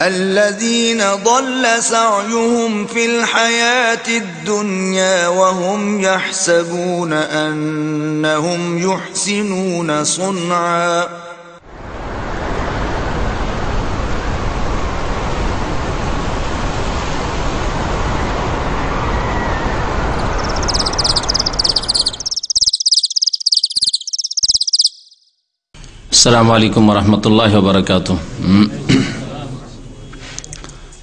الذين ضل سعيهم في الحياة الدنيا وهم يحسبون أنهم يحسنون صنعا السلام عليكم ورحمة الله وبركاته.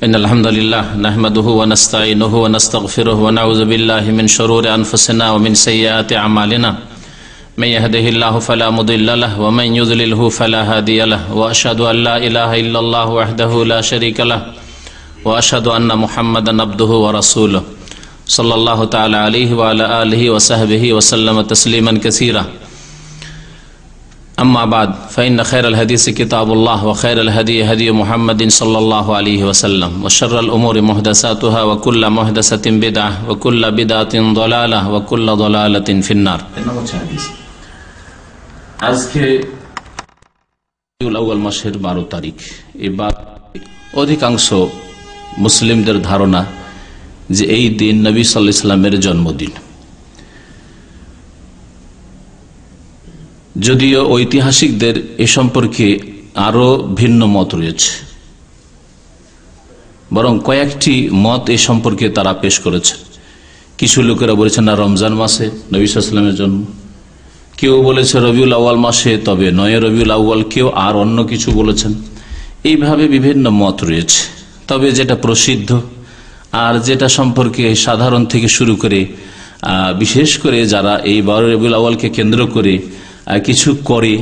إن الحمد لله نحمده ونستعينه ونستغفره ونعوذ بالله من شرور أنفسنا ومن سيئات أعمالنا من يهده الله فلا مضل له ومن يضلله فلا هادي له وأشهد أن لا إله إلا الله وحده لا شريك له وأشهد أن محمدا عبده ورسوله صلى الله تعالى عليه وعلى آله وصحبه وسلم تسليما كثيرا. أما بعد فإن خير الحديث كتاب الله وخير الهدي هدي محمد صلى الله عليه وسلم وشر الأمور محدثاتها وكل محدثة بدعة وكل بدعة ضلالة وكل ضلالة في النار. আজকে রবিউল আউয়াল মাসের 12 তারিখ। এবার অধিকাংশ মুসলিমদের ধারণা যে এই দিন নবী সাল্লাল্লাহু আলাইহি ওয়াসাল্লামের জন্মদিন, যদিও ঐতিহাসিকদের এ সম্পর্কে আরো ভিন্ন মত রয়েছে, বরং কয়েকটি মত এ সম্পর্কে তারা পেশ করেছে। কিছু লোকেরা বলেছেন না, রমজান মাসে নবী সাল্লাল্লাহু আলাইহি ওয়াসাল্লামের জন্ম, কেউ বলেছে রবিউল আউয়াল মাসে, তবে নয় রবিউল আউয়াল, কেউ আর অন্য কিছু বলেছেন। এইভাবে বিভিন্ন মত রয়েছে। তবে যেটা প্রসিদ্ধ আর যেটা সম্পর্কে সাধারণ থেকে শুরু করে বিশেষ করে যারা এই 12 রবিউল আউয়ালকে কেন্দ্র করে কিছু করে,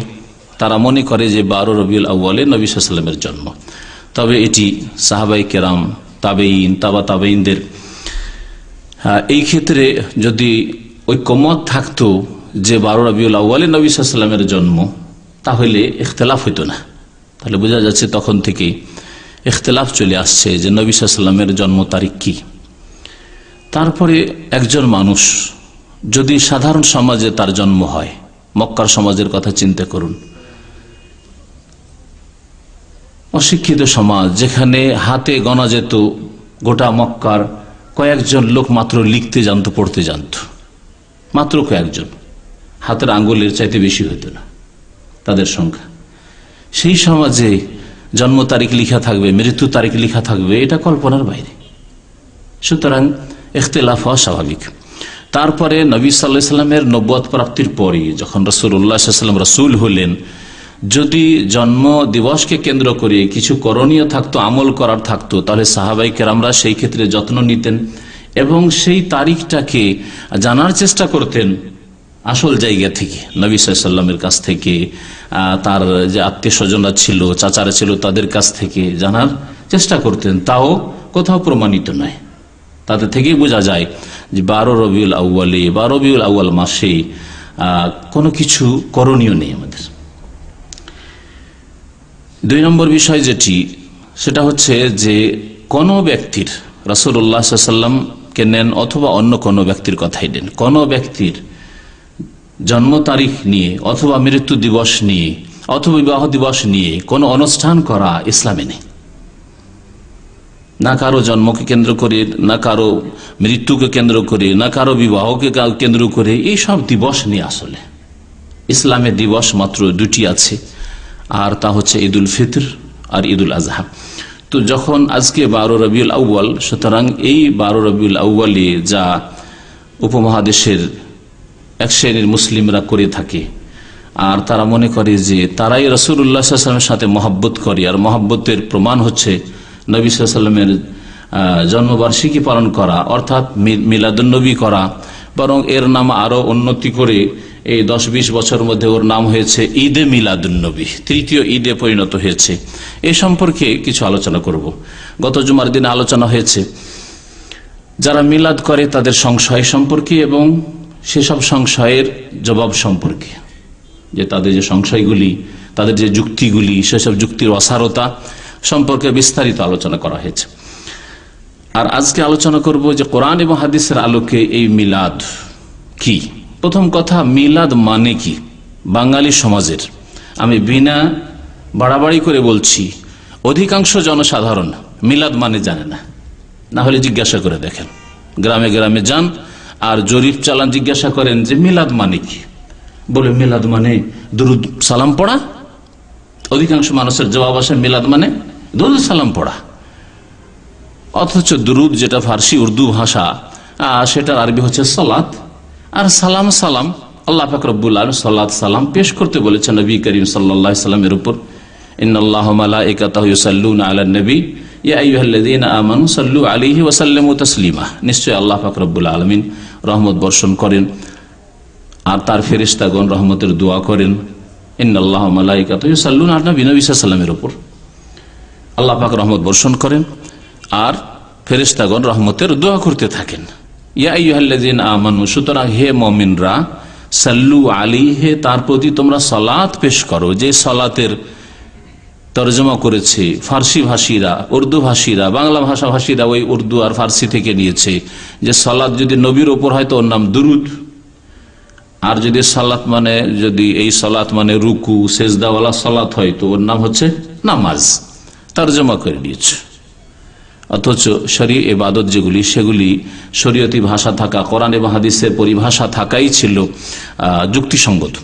তারা মনে করে যে 12 রবিউল আউয়ালে নবী সাল্লাল্লাহু আলাইহি ওয়াসাল্লামের জন্ম। তবে এটি সাহাবায়ে কেরাম, তাবেঈন, তাবেঈনদের এই ক্ষেত্রে যদি ঐকমত থাকতো যে 12 রবিউল আউয়ালে নবী সাল্লাল্লাহু আলাইহি ওয়াসাল্লামের জন্ম, তাহলে ইখতিলাফ হতো না। তাহলে বোঝা যাচ্ছে তখন থেকে ইখতিলাফ চলে আসছে যে নবী সাল্লাল্লাহু আলাইহি ওয়াসাল্লামের জন্ম তারিখ কি। তারপরে একজন মানুষ যদি সাধারণ সমাজে তার জন্ম হয়, মক্কার সমাজের কথা চিন্তা করুন, অশিক্ষিত সমাজ, যেখানে হাতে গণা যেত গোটা মক্কার কয়েকজন লোক মাত্র লিখতে জানতো, পড়তে জানতো, মাত্র কয়েকজন, হাতের আঙ্গুলের চাইতে বেশি হতো না তাদের সংখ্যা। সেই সমাজে জন্ম তারিখ লিখা থাকবে, মৃত্যু তারিখ লিখা থাকবে, এটা কল্পনার বাইরে। সুতরাং ইখতিলাফ হওয়া স্বাভাবিক। তারপরে নবী সাল্লাল্লাহু আলাইহি ওয়াসাল্লামের নবুয়ত প্রাপ্তির পরে যখন রাসূলুল্লাহ সাল্লাল্লাহু আলাইহি ওয়াসাল্লাম রাসূল হলেন, যদি জন্ম দিবসকে কেন্দ্র করে কিছু করণীয় থাকতো, আমল করার থাকতো, তাহলে সাহাবায়ে কেরামরা সেই ক্ষেত্রে যত্ন নিতেন এবং সেই তারিখটাকে জানার চেষ্টা করতেন আসল জায়গা থেকে, নবী সাল্লাল্লাহু আলাইহি ওয়াসাল্লামের কাছ থেকে, তার যে আত্মীয় স্বজনরা ছিল, চাচারা ছিল, তাদের কাছ থেকে জানার চেষ্টা করতেন। তাও কোথাও প্রমাণিত নয়। তাদের থেকেই বোঝা যায় যে 12 রবিউল আউয়ালে, 12 রবিউল আউয়াল মাসে কোনো কিছু করণীয় নেই আমাদের। 2 নম্বর বিষয় যেটি, সেটা হচ্ছে যে কোনো ব্যক্তির, রাসূলুল্লাহ সাল্লাল্লাহু আলাইহি ওয়াসাল্লামকে নেন অথবা অন্য কোনো ব্যক্তির কথাই নেন, কোনো ব্যক্তির জন্ম তারিখ নিয়ে অথবা মৃত্যু দিবস নিয়ে অথবা বিবাহ দিবস নিয়ে কোনো অনুষ্ঠান করা ইসলামে নেই। না কারো জন্মকে কেন্দ্র করে, না কারো মৃত্যুকে কেন্দ্র করে, না কারো বিবাহকে কেন্দ্র করে, এই সব দিবস নিয়ে আসলে ইসলামে দিবস মাত্র 2টি আছে, আর তা হচ্ছে ঈদুল ফিতর আর ঈদুল আজহা। তো যখন আজকে 12 রবিউল আউয়াল, সুতরাং এই 12 রবিউল আউয়ালে যা উপমহাদেশের এক শ্রেণীর মুসলিমরা করে থাকে, আর তারা মনে করে যে তারাই রাসূলুল্লাহ সাল্লাল্লাহু আলাইহি ওয়াসাল্লামের সাথে মহব্বত করে, আর মহব্বতের প্রমাণ হচ্ছে নবী সাল্লাল্লাহু আলাইহি ওয়াসাল্লামের জন্মবার্ষিকী পালন করা, অর্থাৎ মিলাদুন নবী করা। বরং এর নাম আরো উন্নতি করে এই 10-20 বছর মধ্যে ওর নাম হয়েছে ঈদে মিলাদুন নবী, তৃতীয় ঈদে পরিণত হয়েছে। এই সম্পর্কে কিছু আলোচনা করব। গত জুমার দিনে আলোচনা হয়েছে যারা মিলাদ করে তাদের সংশয় সম্পর্কে এবং সেসব সংশয়ের জবাব সম্পর্কে, যে তাদের যে সংশয়গুলি, তাদের যে যুক্তিগুলি, সেসব যুক্তির অসারতা সম্পর্কে বিস্তারিত আলোচনা করা হয়েছে। আর আজকে আলোচনা করব যে কোরআন এবং হাদিসের আলোকে এই মিলাদ কি। প্রথম কথা, মিলাদ মানে কি বাঙালি সমাজের? আমি বিনা বাড়াবাড়ি করে বলছি, অধিকাংশ জনসাধারণ মিলাদ মানে জানে না। না হলে জিজ্ঞাসা করে দেখেন, গ্রামে গ্রামে যান আর জরিপ চালান, জিজ্ঞাসা করেন যে মিলাদ মানে কি, বলে মিলাদ মানে দুরুদ সালাম পড়া। অধিকাংশ মানুষের জবাব আসে মিলাদ মানে দুরুদ সালাম পড়া। অথচ দুরুদ যেটা ফার্সি উর্দু ভাষা, সেটার আরবি হচ্ছে সালাত, আর সালাম সালাম আল্লাহ পাক রব্বুল আলামিন সালাত সালাম পেশ করতে বলেছেন নবী করিম সাল্লাল্লাহু আলাইহি সাল্লামের উপর। ইন্নাল্লাহা ওয়া মালাইকাতাহু ইউসাল্লুনা আলান নবী ইয়া আইয়ুহাল্লাযীনা আমানু সাল্লু আলাইহি ওয়া সাল্লিমু তাসলিমা। নিশ্চয় আল্লাহ পাক রব্বুল আলামিন রহমত বর্ষণ করেন আর তার ফেরেশতাগণ রহমতের দোয়া করেন। ইন্নাল্লাহা ওয়া মালাইকাতাহু ইউসাল্লুনা আলান নবী, নবী সাল্লাল্লাহু আলাইহি সাল্লামের উপর আল্লাহ পাক রহমত বর্ষণ করেন আর ফেরেশতাগণ রহমতের দোয়া করতে থাকেন। ইয়া আইয়ুহাল্লাযীনা আমানু, সুতরাং হে মুমিনরা, সাল্লু আলাইহি, তার প্রতি তোমরা সালাত পেশ করো। যে সালাতের তরজমা করেছে ফার্সি ভাষীরা, উর্দু ভাষীরা, বাংলা ভাষা ভাষীরা ওই উর্দু আর ফার্সি থেকে নিয়েছে যে সালাত যদি নবীর ওপর হয় তো ওর নাম দুরুদ, আর যদি সালাত মানে যদি এই সালাত মানে রুকু সেজদাওয়ালা সালাত হয় তো ওর নাম হচ্ছে নামাজ, তরজমা করে নিয়েছে। অথচ শরীয়ত ইবাদত যেগুলি সেগুলি শরীয়তি ভাষা থাকা, কোরআন এবং হাদিসের পরিভাষা থাকাই ছিল যুক্তিসঙ্গত।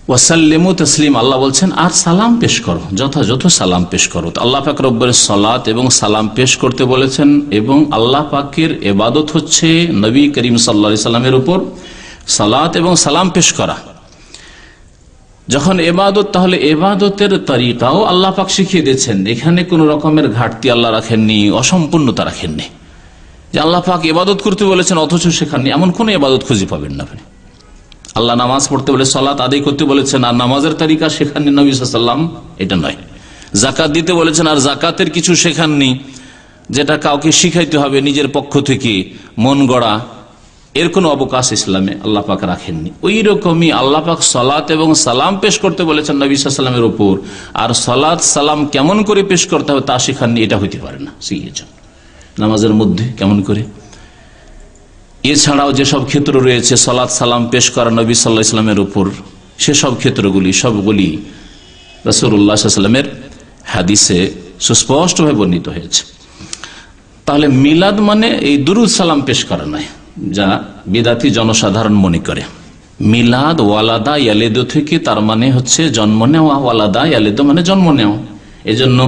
ওয়াসাল্লিমু তাসলিম, আল্লাহ বলছেন আর সালাম পেশ করো, যথাযথ সালাম পেশ করো। আল্লাহ পাক রব্বুল সালাত এবং সালাম পেশ করতে বলেছেন, এবং আল্লাহ পাকের ইবাদত হচ্ছে নবী করিম সাল্লাল্লাহু আলাইহি সাল্লামের উপর সালাত এবং সালাম পেশ করা। যখন ইবাদত, তাহলে ইবাদতের তরিকাও আল্লাহ পাক শিখিয়ে দিয়েছেন। এখানে কোন রকমের ঘাটতি আল্লাহ রাখেননি, অসম্পূর্ণতা রাখেননি। যে আল্লাহ পাক ইবাদত করতে বলেছেন অথচ সেখানে এমন কোন ইবাদত খুঁজে পাবেন না আপনি। আল্লাহ নামাজ পড়তে বলে সালাত আদায় করতে বলেছেন আর নামাজের তরিকা শেখাননি নবী সাল্লাল্লাহু আলাইহি ওয়াসাল্লাম, এটা নয়। যাকাত দিতে বলেছেন আর যাকাতের কিছু শেখাননি, যেটা কাউকে শিখাইতে হবে নিজের পক্ষ থেকে, মন গড়া, এর কোনো অবকাশ ইসলামে আল্লাহ পাক রাখেননি। ওই রকমই আল্লাহ পাক সালাত এবং সালাম পেশ করতে বলেছেন নবী সাল্লাল্লাহু আলাইহি ওয়াসাল্লামের উপর, আর সালাত সালাম কেমন করে পেশ করতে হবে তা শেখাননি, এটা হইতে পারে না। শিখিয়েছেন নামাজের মধ্যে কেমন করে। এছাড়াও যেসব ক্ষেত্র রয়েছে সালাত সালাম পেশ করা নবী সাল্লাল্লাহু আলাইহি ওয়াসাল্লামের উপর, সেসব ক্ষেত্রগুলি সবগুলি রাসূলুল্লাহ সাল্লাল্লাহু আলাইহি ওয়াসাল্লামের হাদিসে সুস্পষ্টভাবে বর্ণিত হয়েছে। তাহলে মিলাদ মানে এই দুরুদ সালাম পেশ করা নয়, যা বিদাতি জনসাধারণ মনে করে। মিলাদ ওয়ালাদা ইয়ালিদু থেকে, তার মানে হচ্ছে জন্ম নেওয়া, ওয়ালাদা ইয়ালিদু মানে জন্ম নেওয়া। এজন্য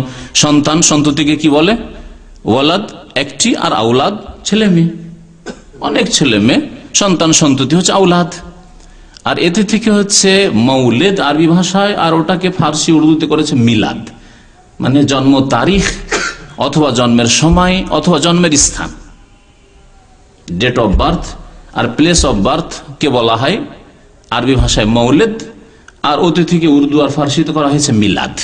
সন্তান সন্ততিকে কি বলে? ওয়ালাদ একটি, আর আওলাদ ছেলে মেয়ে, অনেক ছেলে মেয়ে, সন্তান সন্ততি হচ্ছে আওলাদ। আর এতে থেকে হচ্ছে মৌলিদ আরবি ভাষায়, আর ওটাকে ফার্সি উর্দুতে করেছে মিলাদ, মানে জন্ম তারিখ অথবা জন্মের সময় অথবা জন্মের স্থান, ডেট অফ বার্থ আর প্লেস অফ বার্থ কে বলা হয় আরবি ভাষায় মৌলিদ, আর ওতে থেকে উর্দু আর ফার্সিতে করা হয়েছে মিলাদ।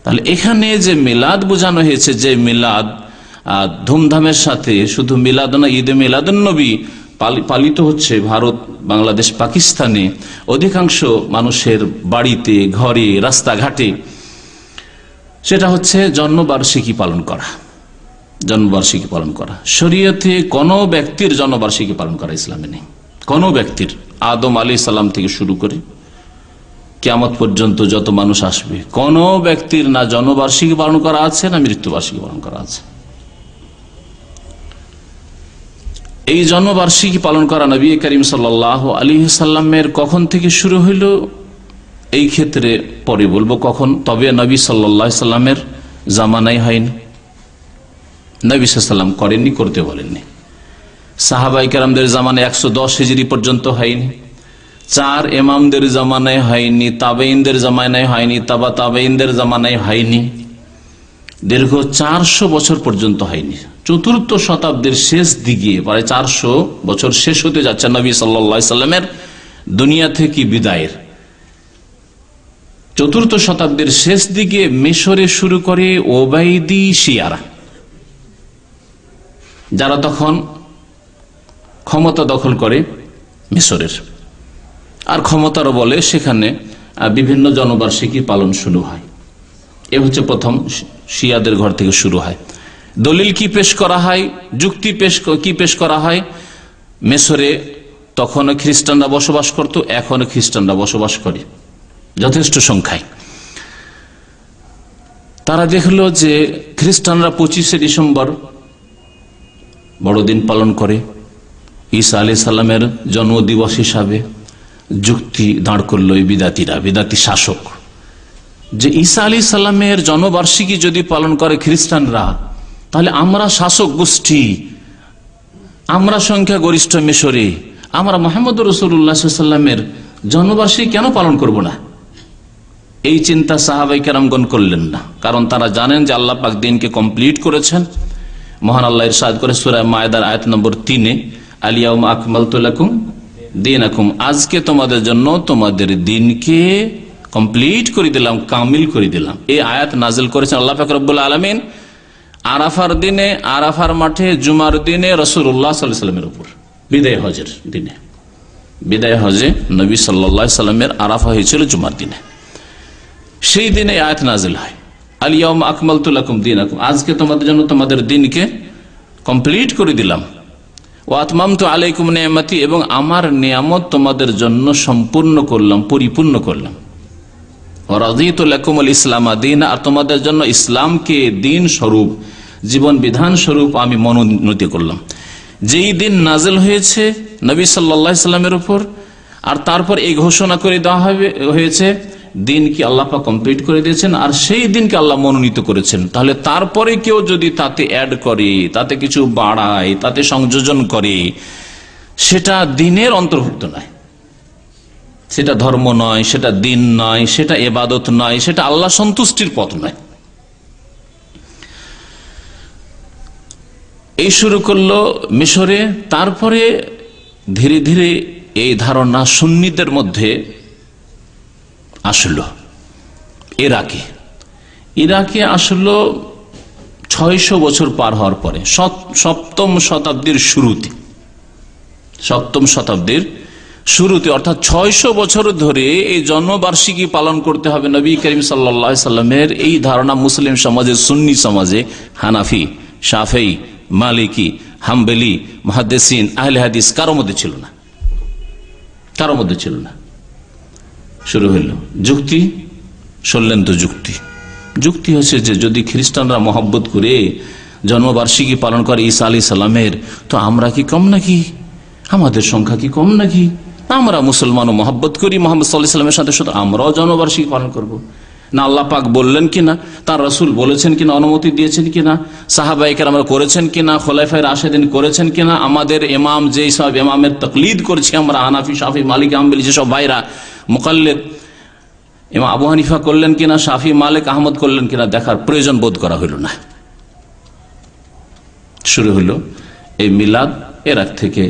তাহলে এখানে যে মিলাদ বোঝানো হয়েছে, যে মিলাদ ধুমধামের সাথে, শুধু মিলাদ না, ঈদে মিলাদুন্নবী পালিত হচ্ছে ভারত, বাংলাদেশ, পাকিস্তানে অধিকাংশ মানুষের বাড়িতে, ঘরে, রাস্তাঘাটে, সেটা হচ্ছে জন্মবার্ষিকী পালন করা। জন্মবার্ষিকী পালন করা শরীয়তে কোনো ব্যক্তির জন্মবার্ষিকী পালন করা ইসলামে নেই। কোনো ব্যক্তির, আদম আলাইহিস সালাম থেকে শুরু করে কিয়ামত পর্যন্ত যত মানুষ আসবে, কোন ব্যক্তির না জন্মবার্ষিকী পালন করা আছে না মৃত্যুবার্ষিকী পালন করা আছে। এই জন্মবার্ষিকী পালন করা নবী করিম সাল্লাল্লাহু আলাইহি সাল্লামের কখন থেকে শুরু হইল, এই ক্ষেত্রে পরে বলবো কখন। তবে নবী সাল্লাল্লাহু আলাইহি সাল্লামের জামানায় হয়নি, নবী সাল্লাল্লাহু আলাইহি সাল্লাম করেননি, করতে বলেননি। সাহাবায়ে কেরামদের জামানায় 110 হিজরি পর্যন্ত হয়নি, 4 ইমামদের জামানায় হয়নি, তাবেঈনদের জামানায় হয়নি, তাবা তাবেঈনদের জামানায় হয়নি, দীর্ঘ 400 বছর পর্যন্ত হয়নি। চতুর্থ শতাব্দীর শেষ দিকে, প্রায় 400 বছর শেষ হতে যাচ্ছে নবী সাল্লাল্লাহু আলাইহি সাল্লামের দুনিয়া থেকে বিদায়ের। চতুর্থ শতাব্দীর শেষ দিকে মিশরে শুরু করে ওবাইদি শিয়ারা, যারা তখন ক্ষমতা দখল করে মিশরের, আর ক্ষমতার বলে সেখানে বিভিন্ন জনবার্ষিকী পালন শুরু হয়। এ হচ্ছে প্রথম শিয়াদের ঘর থেকে শুরু হয়। দলিল কি পেশ করা হয়, যুক্তি কি পেশ করা হয়? মিশরে তখনও খ্রিস্টানরা বসবাস করত, এখনো খ্রিস্টানরা বসবাস করে যথেষ্ট সংখ্যায়। তারা দেখলো যে খ্রিস্টানরা 25শে ডিসেম্বর বড়দিন পালন করে, ঈসা আলাইহিস সালামের জন্মদিবস হিসাবে যুক্তি দাঁড় করলো এই বিদাতি শাসক, যে ঈসা আলাইহিস সালামের জন্মবার্ষিকী যদি পালন করে খ্রিস্টানরা, তাহলে আমরা শাসক গোষ্ঠী, আমরা সংখ্যা গরিষ্ঠ মিশরে, আমরা মুহাম্মদ রাসূলুল্লাহ সাল্লাল্লাহু আলাইহি ওয়াসাল্লামের জন্মবার্ষিকী কেন পালন করব না? এই চিন্তা সাহাবায়ে কেরামগণ করলেন না, কারণ তারা জানেন যে আল্লাহ পাক দিনকে কমপ্লিট করেছেন। মহান আল্লাহ ইরশাদ করে সূরা মায়েদার আয়াত নম্বর 3-এ, আল ইয়াউমা আকমালতু লাকুম দীনাকুম, আজকে তোমাদের জন্য তোমাদের দিনকে কমপ্লিট করে দিলাম, কামিল করে দিলাম। এই আয়াত নাজিল করেছেন আল্লাহ পাক রব্বুল আলামিন আরাফার দিনে, আরাফার মাঠে জুমার দিনে রাসূলুল্লাহ সাল্লাল্লাহু আলাইহি ওয়াসাল্লামের উপর, বিদায় হজের দিনে। বিদায় হজে নবী সাল্লাল্লাহু আলাইহি ওয়াসাল্লামের আরাফা হয়েছিল জুমার দিনে। সেই দিনে আয়াত নাজিল হয়, আল ইয়াউমা আকমালতু লাকুম দীনাকুম, আজকে তোমাদের জন্য তোমাদের দিনকে কমপ্লিট করে দিলাম। ওয়া আতমামতু আলাইকুম নিয়ামতি, এবং আমার নিয়ামত তোমাদের জন্য সম্পূর্ণ করলাম, পরিপূর্ণ করলাম। ওয়া রাদিতু লাকুমুল ইসলাম দীনা, আর তোমাদের জন্য ইসলামকে দিন স্বরূপ, জীবন বিধান স্বরূপ আমি মনোনীত করলাম। যেই দিন নাজিল হয়েছে নবী সাল্লাল্লাহু আলাইহি সাল্লামের উপর, আর তারপর এই ঘোষণা করে দেওয়া হয়েছে দিনকে আল্লাহ পাক কমপ্লিট করে দিয়েছেন, আর সেই দিনকে আল্লাহ মনোনীত করেছেন। তাহলে তারপরে কেউ যদি তাতে অ্যাড করে, তাতে কিছু বাড়ায়, তাতে সংযোজন করে, সেটা দিনের অন্তর্ভুক্ত নয়, সেটা ধর্ম নয়, সেটা দিন নয়, সেটা ইবাদত নয়, সেটা আল্লাহ সন্তুষ্টির পথ নয়। এই শুরু করলো মিশরে, তারপরে ধীরে ধীরে এই ধারণা সুন্নিদের মধ্যে আসলো। ইরাকে আসলো 600 বছর পার হওয়ার পরে, সপ্তম শতাব্দীর শুরুতে, অর্থাৎ 600 বছর ধরে এই জন্মবার্ষিকী পালন করতে হবে নবী করিম সাল্লাল্লাহু আলাইহি সাল্লামের, এই ধারণা মুসলিম সমাজে, সুন্নি সমাজে, হানাফি, শাফেঈ, মালিকি, হাম্বলি, মুহাদ্দিসিন, আহলে হাদিস কারো মধ্যে ছিল না। শুরু হইল যুক্তি, ষড়যন্ত্র যুক্তি হচ্ছে যে যদি খ্রিস্টানরা মহব্বত করে জন্মবার্ষিকী পালন করে ঈসা আলাইহিস সালামের, তো আমরা কি কম নাকি? আমাদের সংখ্যা কি কম নাকি? আমরা মুসলমানও মহব্বত করি মুহাম্মদ সাল্লাল্লাহু আলাইহি সাল্লামের সাথে, সাথে আমরাও জন্মবার্ষিকী পালন করব। না আল্লাহ পাক বললেন কিনা, তার রাসূল বলেছেন কিনা, অনুমতি দিয়েছেন কিনা, সাহাবায়ে কেরামরা করেছেন কিনা, খোলাফায়ে রাশেদিন করেছেন কিনা, আমাদের ইমাম যেই সব ইমামের তাকলিদ করছি আমরা, হানাফি, শাফি, মালিকি, হাম্বলি যেসব ভাইরা মুকাল্লিদ, ইমাম আবু হানিফা করলেন কিনা, শাফি, মালিক, আহমদ করলেন কিনা, দেখার প্রয়োজন বোধ করা হইল না। শুরু হইল এই মিলাদ ইরাক থেকে,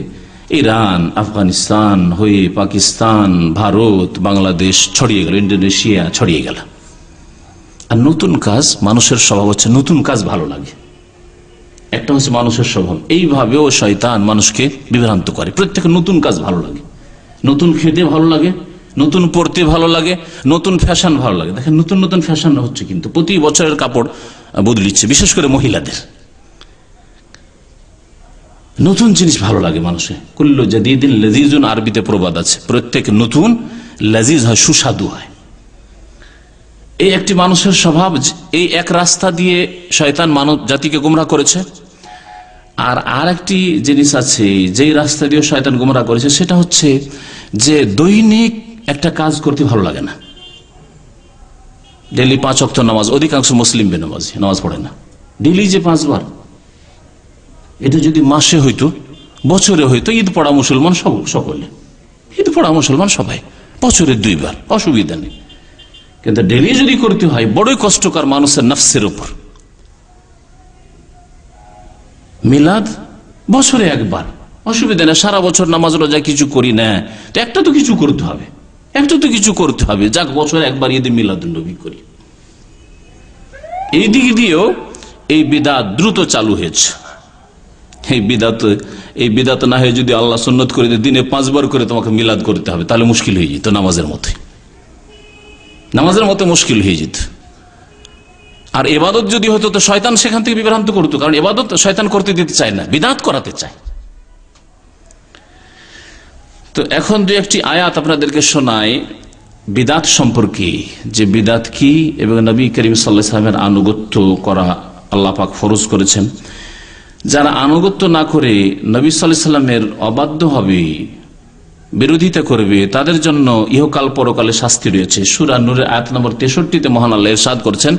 ইরান, আফগানিস্তান হয়ে পাকিস্তান, ভারত, বাংলাদেশ ছড়িয়ে গেল, ইন্দোনেশিয়া ছড়িয়ে গেল। আর নতুন কাজ, মানুষের স্বভাব হচ্ছে নতুন কাজ ভালো লাগে, একটা হচ্ছে মানুষের স্বভাব। এইভাবেও শয়তান মানুষকে বিভ্রান্ত করে, প্রত্যেকের নতুন কাজ ভালো লাগে, নতুন খেতে ভালো লাগে, নতুন পড়তে ভালো লাগে, নতুন ফ্যাশন ভালো লাগে। দেখেন নতুন নতুন ফ্যাশন হচ্ছে, কিন্তু প্রতি বছরের কাপড় বদলিচ্ছে, বিশেষ করে মহিলাদের নতুন জিনিস ভালো লাগে মানুষের। কুল্লু জাদিদিন লাযীজুন, আরবিতে প্রবাদ আছে, প্রত্যেক নতুন লাযীজ হয়, সুস্বাদু হয়। এই একটি মানুষের স্বভাব। এই এক রাস্তা দিয়ে শয়তান মানব জাতিকে গোমরাহ করেছে। আর একটি জিনিস আছে যেই রাস্তা দিয়ে শয়তান গোমরাহ করেছে, সেটা হচ্ছে যে দৈনিক একটা কাজ করতে ভালো লাগে না। ডেইলি 5 ওয়াক্ত নামাজ, অধিকাংশ মুসলিম বেনামাজি, নামাজ পড়ে না। ডেইলি যে 5 বার, এটা যদি মাসে হইতো, বছরে হইতো, ঈদ পড়া মুসলমান সকলে, ঈদ পড়া মুসলমান সবাই বছরে 2 বার, অসুবিধা নেই। কিন্তু ডেইলি যদি করতে হয়, বড়ই কষ্টকর মানুষের নফসের উপর। মিলাদ বছরে 1 বার, অসুবিধা নেই, সারা বছর নামাজ রোজা কিছু করি না, তো একটা তো কিছু করতে হবে, যাক বছরে 1 বার ঈদ মিলাদুন নবী করি। এই দিক দিয়েও এই বিদআত দ্রুত চালু হয়েছে। এই বিদআত না হয়ে যদি আল্লাহ সুন্নত করে দিয়ে দিনে 5 বার করে তোমাকে মিলাদ করতে হবে, তাহলে মুশকিল হয়ে যেত, নামাজের মতো মুশকিল হয়ে যেত। আর ইবাদত যদি হতো তো শয়তান সেখান থেকে বিভ্রান্ত করতো, কারণ ইবাদত শয়তান করতে দিতে চায় না, বিদআত করাতে চায়। তো এখন 2-1টি আয়াত আপনাদেরকে শোনাই। বিদাত সম্পর্কে, যে বিদাত কি এবং নবী করিম সাল্লাল্লাহু আলাইহি ওয়াসাল্লামের আনুগত্য করা আল্লাহ পাক ফরজ করেছেন। যারা আনুগত্য না করে নবী সাল্লাল্লাহু আলাইহি ওয়াসাল্লামের অবাধ্য হবে, বিরোধিতা করবে, তাদের জন্য ইহকাল পরকালে শাস্তি রয়েছে। সূরা নূরের আয়াত নম্বর 63-তে মহান আল্লাহ ইরশাদ করছেন,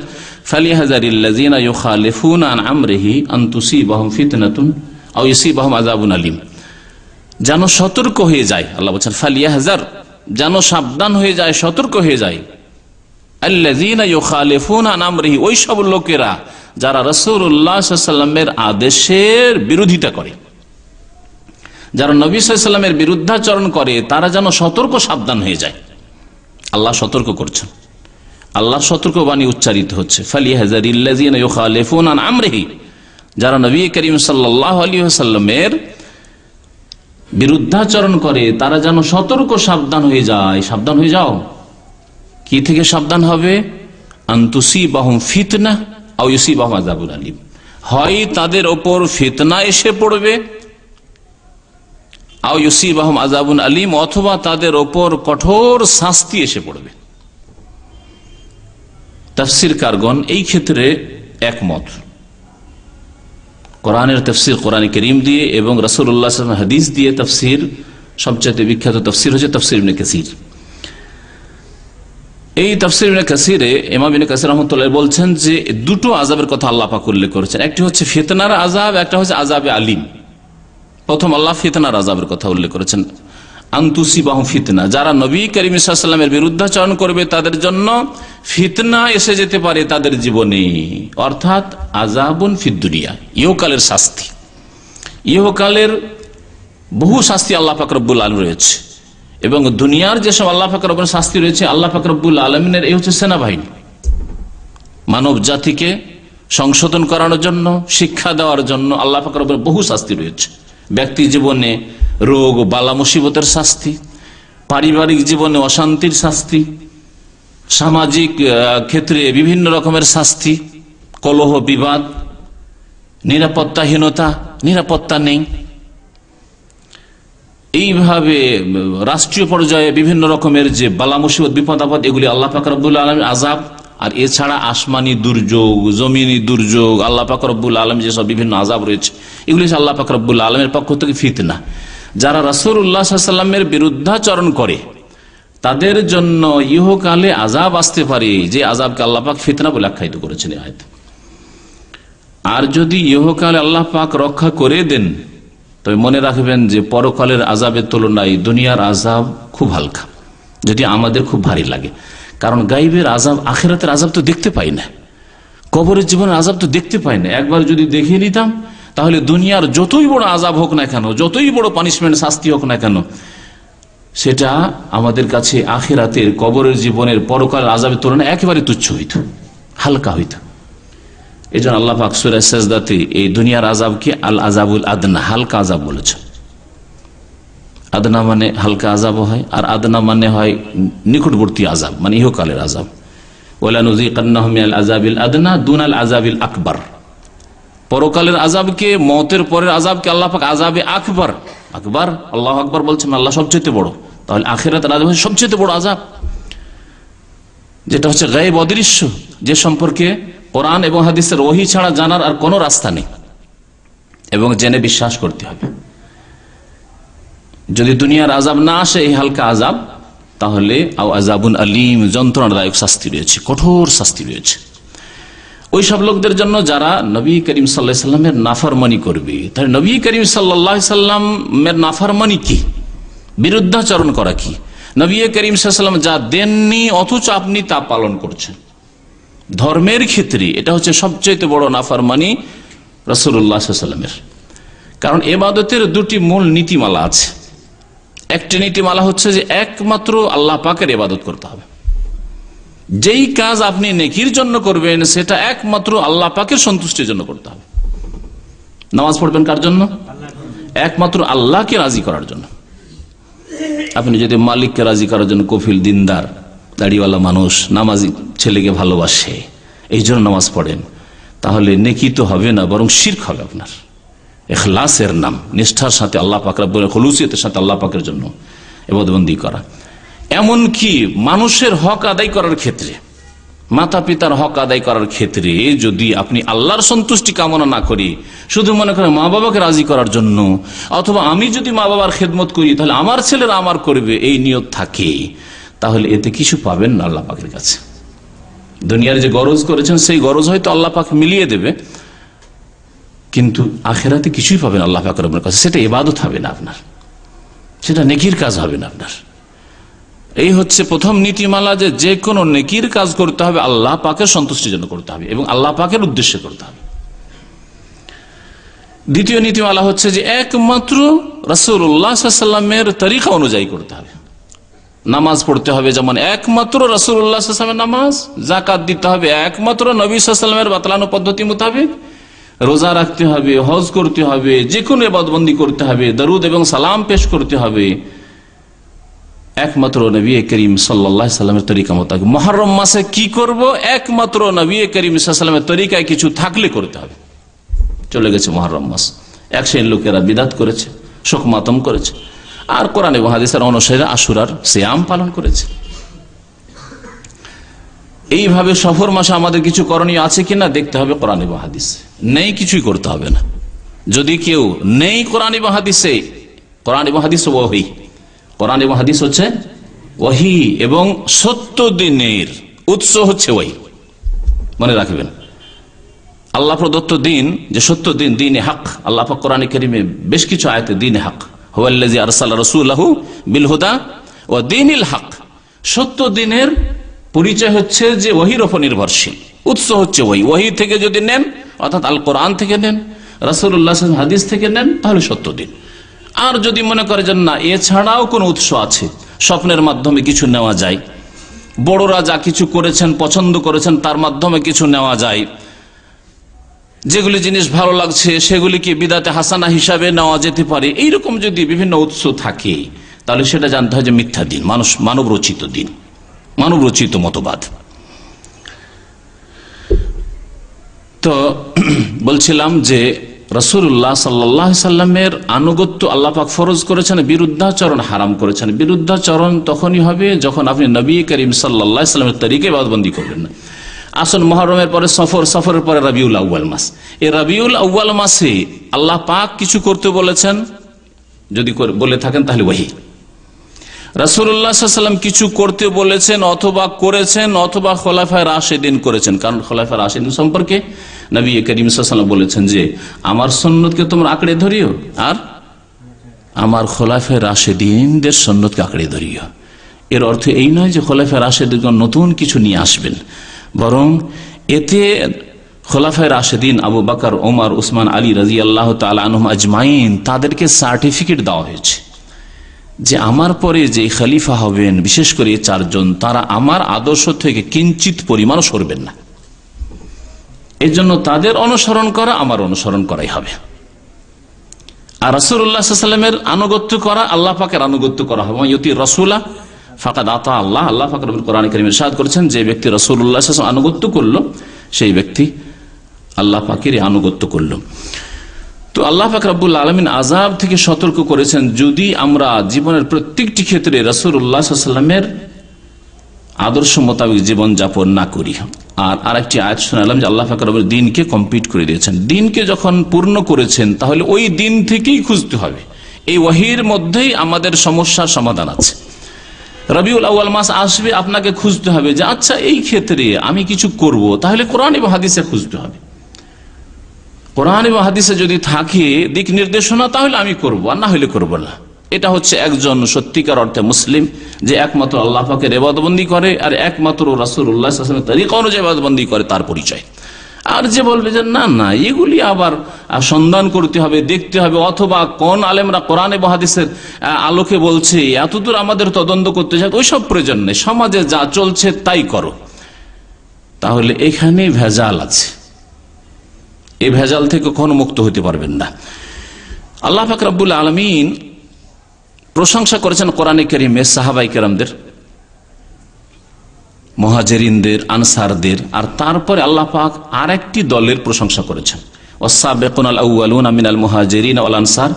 ফালিয়াহযারিল্লাযীনা ইউখালিফুনা আন আমরিহি আন তুসিবাহুম ফিতনাতুন আও ইউসিবাহুম আযাবুন আলীম। যেন সতর্ক হয়ে যায়, আল্লাহ বলছেন ফালিয়াহযার, যেন সাবধান হয়ে যায়, সতর্ক হয়ে যায়, আল্লাযীনা ইউখালিফুনা আন আমরিহি, ওই সব লোকেরা যারা রাসূলুল্লাহ সাল্লাল্লাহু আলাইহি ওয়াসাল্লামের আদেশের বিরোধিতা করে, যারা নবী সাল্লাল্লাহু আলাইহি ওয়াসাল্লামের বিরুদ্ধাচরণ করে, তারা যেন সতর্ক সাবধান হয়ে যায়। আল্লাহ সতর্ক করছেন, আল্লাহর সতর্কবাণী উচ্চারিত হচ্ছে, ফালিয়াহযারিল্লাযীনা ইউখালিফুনা আন আমরিহি, যারা নবী করিম সাল্লাল্লাহু আলাইহি ওয়াসাল্লামের বিরুদ্ধাচরণ করে, তারা যেন সতর্ক সাবধান হয়ে যায়। সাবধান হয়ে যাও, কি থেকে সাবধান হবে? আন তুসিবাহুম ফিতনা আও ইউসিবাহুম আযাবুন আলীম, হয় তাদের ওপর ফিতনা এসে পড়বে, আও ইউসিবাহুম আযাবুন আলীম, অথবা তাদের ওপর কঠোর শাস্তি এসে পড়বে। তাফসীরকারগণ এই ক্ষেত্রে একমত। কোরআনের তাফসীর কোরআন কারীম দিয়ে এবং রাসূলুল্লাহ সাল্লাল্লাহু আলাইহি ওয়াসাল্লাম হাদিস দিয়ে তাফসীর, সবচেয়ে বিখ্যাত তাফসীর হচ্ছে তাফসীর ইবনে কাসীর। এই তাফসীর ইবনে কাসীরে ইমাম ইবনে কাসীর রাহমাতুল্লাহ বলছেন যে দুটো আযাবের কথা আল্লাহ পাক উল্লেখ করেছেন, একটি হচ্ছে ফিতনার আযাব, একটা হচ্ছে আযাবে আলীম। প্রথম আল্লাহ ফিতনার আযাবের কথা উল্লেখ করেছেন, আন তুসিবাহুম ফিতনা, যারা নবী করিম সাল্লাল্লাহু আলাইহি ওয়াসাল্লামের বিরুদ্ধাচরণ করবে তাদের জন্য ফিতনা এসে যেতে পারে তাদের জীবনে, অর্থাৎ আযাবুন ফিদ দুনিয়া, ইহকালের শাস্তি। ইহকালের বহু শাস্তি আল্লাহ পাক রব্বুল আলামিন রয়েছে, এবং দুনিয়ার যেসব আল্লাহ পাক রব্বুল শাস্তি রয়েছে, আল্লাহ পাক রব্বুল আলামিনের এই হচ্ছে সেনাবাহিনী, মানব জাতিকে সংশোধন করানোর জন্য, শিক্ষা দেওয়ার জন্য আল্লাহ পাক রব্বুল বহু শাস্তি রয়েছে। ব্যক্তি জীবনে রোগ বালা মুসিবতের শাস্তি, পারিবারিক জীবনে অশান্তির শাস্তি, সামাজিক ক্ষেত্রে বিভিন্ন রকমের শাস্তি, কলহ বিবাদ, নিরাপত্তাহীনতা, নিরাপত্তা নেই, এইভাবে রাষ্ট্রীয় পর্যায়ে বিভিন্ন রকমের যে বালা মুসিবত বিপদ আপদ, এগুলি আল্লাহ পাক রব্বুল আলামিন আযাব। আর এছাড়া আসমানি দুর্যোগ, জমিনি দুর্যোগ, আল্লাহ পাক রব্বুল আলামিন যেসব বিভিন্ন আযাব রয়েছে, এগুলি আল্লাহ পাক রব্বুল আলামিনের পক্ষ থেকে ফিতনা। যারা রাসূলুল্লাহ সাল্লাল্লাহু আলাইহি ওয়াসাল্লামের বিরুদ্ধাচরণ করে তাদের জন্য ইহকালে আযাব আসতে পারে, যে আযাবকে আল্লাহ পাক ফিতনা বলে আখ্যায়িত করেছেন এই আয়াতে। আর যদি ইহকালে আল্লাহ পাক রক্ষা করে দেন, তবে মনে রাখবেন যে পরকালের আযাবের তুলনায় দুনিয়ার আযাব খুব হালকা, যদি আমাদের খুব ভারী লাগে। কারণ গাইবের আযাব, আখিরাতের আযাব তো দেখতে পাই না, কবরের জীবনের আযাব তো দেখতে পাই না। একবার যদি দেখে নিতাম, তাহলে দুনিয়ার যতই বড় আযাব হোক না কেন, যতই বড় পানিশমেন্ট শাস্তি হোক না কেন, সেটা আমাদের কাছে আখিরাতের কবরের জীবনের পরকালের আযাবের তুলনায় একেবারে তুচ্ছ হইত, হালকা হইত। এই জন্য আল্লাহ পাক সূরা সাজদাতে এই দুনিয়ার আযাবকে আল আযাবুল আদনা, হালকা আযাব বলেছেন। আদনা মানে হালকা আযাব হয়, আর আদনা মানে হয় নিকটবর্তী আযাব, মানে ইহকালের আযাব। ওয়ালা নুযিকান্নাহুম মিনাল আযাবিল আদনা দুনাল আযাবিল আকবার, পরকালের আযাবকে, মওতের পরের আযাবকে আল্লাহ পাক আযাবে আকবার, আকবার আল্লাহু আকবার বলছেন, আল্লাহ সবচেয়ে বড়। তাহলে আখিরাতের আযাব হচ্ছে সবচেয়ে বড় আযাব, যেটা হচ্ছে গায়েব, অদৃশ্য, যে সম্পর্কে কোরআন এবং হাদিসের ওহী ছাড়া জানার আর কোনো রাস্তা নেই, এবং জেনে বিশ্বাস করতে হবে। যদি দুনিয়ার আযাব না আসে, এই হালকা আযাব, তাহলে আও আযাবুন আলীম, যন্ত্রণাদায়ক শাস্তি রয়েছে, কঠোর শাস্তি রয়েছে ওই সব লোকদের জন্য যারা নবী করিম সাল্লাল্লাহু আলাইহি সাল্লামের নাফরমানি করবে। তাহলে নবী করিম সাল্লাল্লাহু আলাইহি সাল্লামের নাফরমানি কি, বিরুদ্ধাচরণ করা কি? নবী করিম সাল্লাল্লাহু আলাইহি সাল্লাম যা দেননি অথচ আপনি তা পালন করছেন, ধর্মের ক্ষেত্রে এটা হচ্ছে সবচেয়ে বড় নাফরমানি রাসূলুল্লাহ সাল্লাল্লাহু আলাইহি সাল্লামের। কারণ ইবাদতের দুটি মূল নীতিমালা আছে। একটি নীতিমালা হচ্ছে যে একমাত্র আল্লাহ পাকের ইবাদত করতে হবে, যেই কাজ আপনি নেকির জন্য করবেন সেটা একমাত্র আল্লাহ পাকের সন্তুষ্টির জন্য করতে হবে। নামাজ পড়বেন কার জন্য? একমাত্র আল্লাহকে রাজি করার জন্য। আপনি যদি মালিককে রাজি করার জন্য, কফিল, দিনদার, দাড়িওয়ালা মানুষ, নামাজি ছেলেকে ভালোবাসে, এই জন্য নামাজ পড়েন, তাহলে নেকি তো হবে না, বরং শিরক হবে আপনার। ইখলাসের নাম, নিষ্ঠার সাথে আল্লাহ পাক রব্বুল, খুলুসিয়তের সাথে আল্লাহ পাকের জন্য ইবাদতবন্দি করা। এমনকি মানুষের হক আদায় করার ক্ষেত্রে, মাতা পিতার হক আদায় করার ক্ষেত্রে যদি আপনি আল্লাহর সন্তুষ্টি কামনা না করি, শুধু মনে করেন মা বাবাকে রাজি করার জন্য, অথবা আমি যদি মা বাবার খেদমত করি তাহলে আমার ছেলেরা আমার করবে, এই নিয়ত থাকে, তাহলে এতে কিছু পাবেন না আল্লাহ পাকের কাছে। দুনিয়ার যে গরজ করেছেন সেই গরজ হয়তো আল্লাহ পাক মিলিয়ে দেবে, কিন্তু আখেরাতে কিছুই পাবেন আল্লাহ পাকের কাছে। সেটা ইবাদত হবে না আপনার, সেটা নেকির কাজ হবে না আপনার। এই হচ্ছে প্রথম নীতিমালা, যে যে কোনো নেকির কাজ করতে হবে আল্লাহ পাকের সন্তুষ্টির জন্য করতে হবে এবং আল্লাহ পাকের উদ্দেশ্যে করতে হবে। দ্বিতীয় নীতিমালা হচ্ছে যে একমাত্র রাসূলুল্লাহ সাল্লাল্লাহু আলাইহি ওয়াসাল্লামের তরিকা অনুযায়ী করতে হবে। নামাজ পড়তে হবে যেমন একমাত্র রাসূলুল্লাহ সাল্লাল্লাহু আলাইহি ওয়াসাল্লামের নামাজ, যাকাত দিতে হবে একমাত্র নবী সাল্লাল্লাহু আলাইহি ওয়াসাল্লামের বাতলানো পদ্ধতি মোতাবেক, রোজা রাখতে হবে, হজ করতে হবে, যে কোনো ইবাদতবন্দি করতে হবে, দরুদ এবং সালাম পেশ করতে হবে একমাত্র নবী করিম সাল্লাল্লাহু আলাইহি ওয়াসাল্লামের তরিকা মোতাবেক। মুহররম মাসে কি করব? একমাত্র নবী করিম সাল্লাল্লাহু আলাইহি ওয়াসাল্লামের তরিকায় কিছু থাকলে করতে হবে। চলে গেছে মুহররম মাস, এক শ্রেণীর লোকেরা বিদআত করেছে, শোক মাতম করেছে, আর কোরআন এবং হাদিসের অনুসারে আশুরার সিয়াম পালন করেছে। এইভাবে সফর মাসে আমাদের কিছু করণীয় আছে কিনা দেখতে হবে কোরআন এবং হাদিসে। নেই, কিছুই করতে হবে না। যদি কেউ নেই কোরআন এবং হাদিসে, কোরআন এবং হাদিস ওহী, কোরআন এবং হাদিস হচ্ছে ওহী এবং সত্য দিনের উৎস হচ্ছে ওহী, মনে রাখবেন। আল্লাহ প্রদত্ত দিন যে সত্য দিন, দ্বীনে হক, আল্লাহ পাক কোরআনে কারীমে বেশ কিছু আয়াতে দ্বীনে হক, হুয়াল্লাযী আরসালা রাসূলাহু বিল হুদা ওয়া দীনিল হক, সত্য দিনের পরিচয় হচ্ছে যে ওহীর উপর নির্ভরশীল, উৎস হচ্ছে ওহী। ওহী থেকে যদি নেন, অর্থাৎ আল কোরআন থেকে নেন, রাসূলুল্লাহ সাল্লাল্লাহু আলাইহি ওয়াসাল্লাম হাদিস থেকে নেন, তাহলে সত্য দিন। আর যদি মনে করে যে না, এছাড়াও কোনো উৎস আছে, স্বপ্নের মাধ্যমে কিছু নেওয়া যায়, বড়রা যা কিছু করেছেন, পছন্দ করেছেন, তার মাধ্যমে কিছু নেওয়া যায়, যেগুলি জিনিস ভালো লাগছে সেগুলিকে বিদাতে হাসানা হিসাবে নেওয়া যেতে পারে, এইরকম যদি বিভিন্ন উৎস থাকে তাহলে সেটা জানতে হয় যে মিথ্যা দিন, মানব রচিত দিন, মানব রচিত মতবাদ। তো বলছিলাম যে রাসূলুল্লাহ সাল্লাল্লাহু আলাইহি ওয়াসাল্লামের আনুগত্য আল্লাহ পাক ফরজ করেছেন, বিরুদ্ধাচরণ হারাম করেছেন। বিরুদ্ধাচরণ তখনই হবে যখন আপনি নবী করিম সাল্লাল্লাহু আলাইহি ওয়াসাল্লামের তরিকায় ইবাদতবন্দি করবেন না। আসল মুহররমের পরে সফর, সফরের পরে রবিউল আউয়াল মাস। এই রবিউল আউয়াল মাসে আল্লাহ পাক কিছু করতে বলেছেন, যদি বলে থাকেন তাহলে ওহী। রাসূলুল্লাহ সাল্লাল্লাহু আলাইহি ওয়াসাল্লাম কিছু করতে বলেছেন অথবা করেছেন, অথবা খোলাফায়ে রাশিদিন করেছেন। কারণ খোলাফায়ে রাশিদিন সম্পর্কে নবী করিম সাল্লাল্লাহু আলাইহি ওয়াসাল্লাম বলেছেন যে আমার সুন্নতকে তোমরা আঁকড়ে ধরিও, আর আমার খোলাফায়ে রাশিদিনদের সুন্নতকে আঁকড়ে ধরিও। এর অর্থ এই নয় যে খোলাফায়ে রাশিদিন নতুন কিছু নিয়ে আসবেন, বরং এতে খোলাফায়ে রাশিদিন আবু বকর, ওমর, উসমান, আলী রাদিয়াল্লাহু তাআলা আনহুম আজমাইন, তাদেরকে সার্টিফিকেট দেওয়া হয়েছে যে আমার পরে যে খলিফা হবেন, বিশেষ করে চারজন, তারা আমার আদর্শ থেকে কিঞ্চিত পরিমাণও সরবেন না। এর জন্য তাদের অনুসরণ করা আমার অনুসরণ করাই হবে। আর রাসূলুল্লাহ সাল্লাল্লাহু আলাইহি ওয়াসাল্লামের আনুগত্য করা আল্লাহ পাকের আনুগত্য করা হবে। ইউতি রাসূলা ফাকাদ আতা আল্লাহ, আল্লাহ পাক কোরআন কারীমে ইরশাদ করেছেন যে ব্যক্তি রাসূলুল্লাহ সাল্লাল্লাহু আলাইহি ওয়াসাল্লাম আনুগত্য করলো, সেই ব্যক্তি আল্লাহ পাকের আনুগত্য করলো। তো আল্লাহ পাক রব্বুল আলামিন আযাব থেকে সতর্ক করেছেন যদি আমরা জীবনের প্রত্যেকটি ক্ষেত্রে রাসূলুল্লাহ সাল্লাল্লাহু আলাইহি ওয়াসাল্লামের আদর্শ মোতাবেক জীবন যাপন না করি। আর আরেকটি আয়াত শোনালাম যে আল্লাহ পাক রব্বুল দ্বীনকে কমপ্লিট করে দিয়েছেন। দ্বীনকে যখন পূর্ণ করেছেন তাহলে ওই দ্বীন থেকেই খুঁজতে হবে, এই ওহীর মধ্যেই আমাদের সমস্যার সমাধান আছে। রবিউল আউয়াল মাস আসবে, আপনাকে খুঁজতে হবে যে আচ্ছা এই ক্ষেত্রে আমি কিছু করব, তাহলে কোরআন এবং হাদিসে খুঁজতে হবে। কোরআন এবং হাদিসে যদি থাকে দিক নির্দেশনা তাহলে আমি করব, আর না হলে করব না। এটা হচ্ছে একজন সত্যিকার অর্থে মুসলিম, যে একমাত্র আল্লাহ পাকের ইবাদতবন্দি করে আর একমাত্র রাসূলুল্লাহ সাল্লাল্লাহু আলাইহি ওয়াসাল্লামের তরিকা অনুযায়ী ইবাদতবন্দি করে, তার পরিচয়। আর যে বলবে যে না না এগুলি আবার সন্ধান করতে হবে, দেখতে হবে, অথবা কোন আলেমরা কোরআন এবং হাদিসের আলোকে বলছে, এতদূর আমাদের তদন্ত করতে চায়, ওইসব প্রয়োজন নেই, সমাজে যা চলছে তাই করো, তাহলে এখানে ভেজাল আছে। এই ভেজাল থেকে কখনো মুক্ত হতে পারবেন না। আল্লাহ পাক রব্বুল আলামিন প্রশংসা করেছেন কোরআনে কারীমে সাহাবায়ে কেরামদের, মুহাজিরিনদের, আনসারদের, আর তারপরে আল্লাহ পাক আরেকটি দলের প্রশংসা করেছেন, ওয়াস-সাবিকুনাল আউয়ালুনা মিনাল মুহাজিরিন ওয়াল আনসার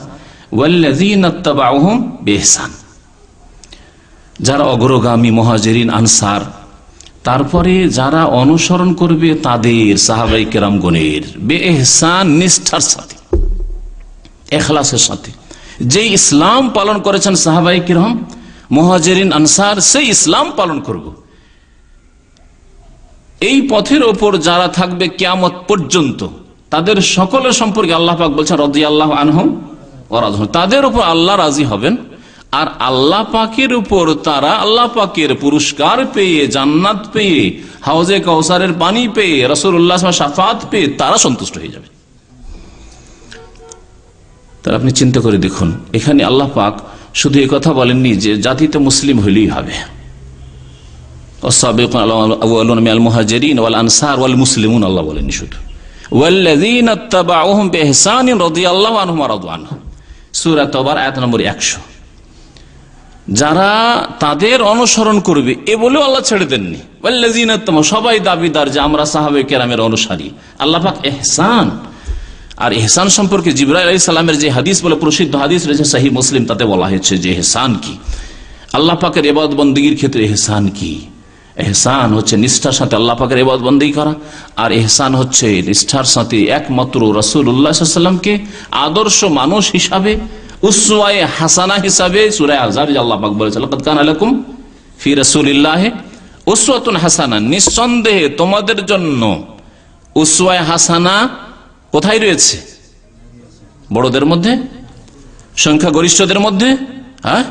ওয়াল্লাযীনা ইত্তাবাউহুম বিইহসান। যারা অগ্রগামী মুহাজিরিন আনসার, তারপরে যারা অনুসরণ করবে তাদের সাহাবাই কেরামগণের বেইহসান নিষ্ঠার সাথে, ইখলাসের সাথে যে ইসলাম পালন করেছেন সাহাবাই কেরাম মুহাজিরিন আনসার, সেই ইসলাম পালন করব। এই পথের ওপর যারা থাকবে কিয়ামত পর্যন্ত, তাদের সকলের সম্পর্কে আল্লাহ পাক বলছেন রাদিয়াল্লাহু আনহুম ওয়া রাযু, তাদের উপর আল্লাহ রাজি হবেন। আর আল্লাহ পাকের উপর তারা আল্লাহ পাকের পুরস্কার পেয়ে, জান্নাত পেয়ে, হাউজে কাউসারের পানি পেয়ে, রাসূলুল্লাহ শাফাত পেয়ে তারা সন্তুষ্ট হয়ে যাবে। তার আপনি চিন্তা করে দেখুন, এখানে আল্লাহ পাক শুধু এই কথা বলেননি যে জাতিতে মুসলিম হইলেই হবে, মুহাজিরিন ওয়াল আনসার ওয়াল মুসলিমুন, আল্লাহ বলেননি শুধু ওয়াল্লাযীনা ইত্তাবাউহুম বিইহসানিন রাদিয়াল্লাহু আনহুম ওয়া রাদু আনহু, সূরা তাওবার আয়াত নম্বর 100। যারা তাদের অনুসরণ করবে এ বলেও আল্লাহ ছেড়ে দেননি। ওয়াল্লাযীনা ইত্তাবাউ, সবাই দাবিদার যে আমরা সাহাবায়ে কেরামের অনুসারী। আল্লাহ পাক ইহসান, আর ইহসান সম্পর্কে জিবরাইল আলাইহিস সালামের যে হাদিস বলে প্রসিদ্ধ হাদিস রয়েছে সহিহ মুসলিম, তাতে বলা হয়েছে যে ইহসান কি, আল্লাহ পাকের ইবাদত বন্দেগীর ক্ষেত্রে ইহসান কি। ইহসান হচ্ছে নিষ্ঠার সাথে আল্লাহ পাকের ইবাদত বন্দেগী করা, আর ইহসান হচ্ছে নিষ্ঠার সাথে একমাত্র রাসূলুল্লাহ সাল্লাল্লাহু আলাইহি ওয়াসাল্লামকে আদর্শ মানুষ হিসাবে, উসওয়ায়ে হাসানা হিসাবে সূরা আহজাবে আল্লাহ পাক বলেছেন লাকাদ কানা লাকুম ফি রাসূলিল্লাহি উসওয়াতুন হাসানা, নিঃসন্দেহে তোমাদের জন্য উসওয়ায়ে হাসানা কোথায় রয়েছে? বড়দের মধ্যে, সংখ্যাগরিষ্ঠদের মধ্যে, হ্যাঁ,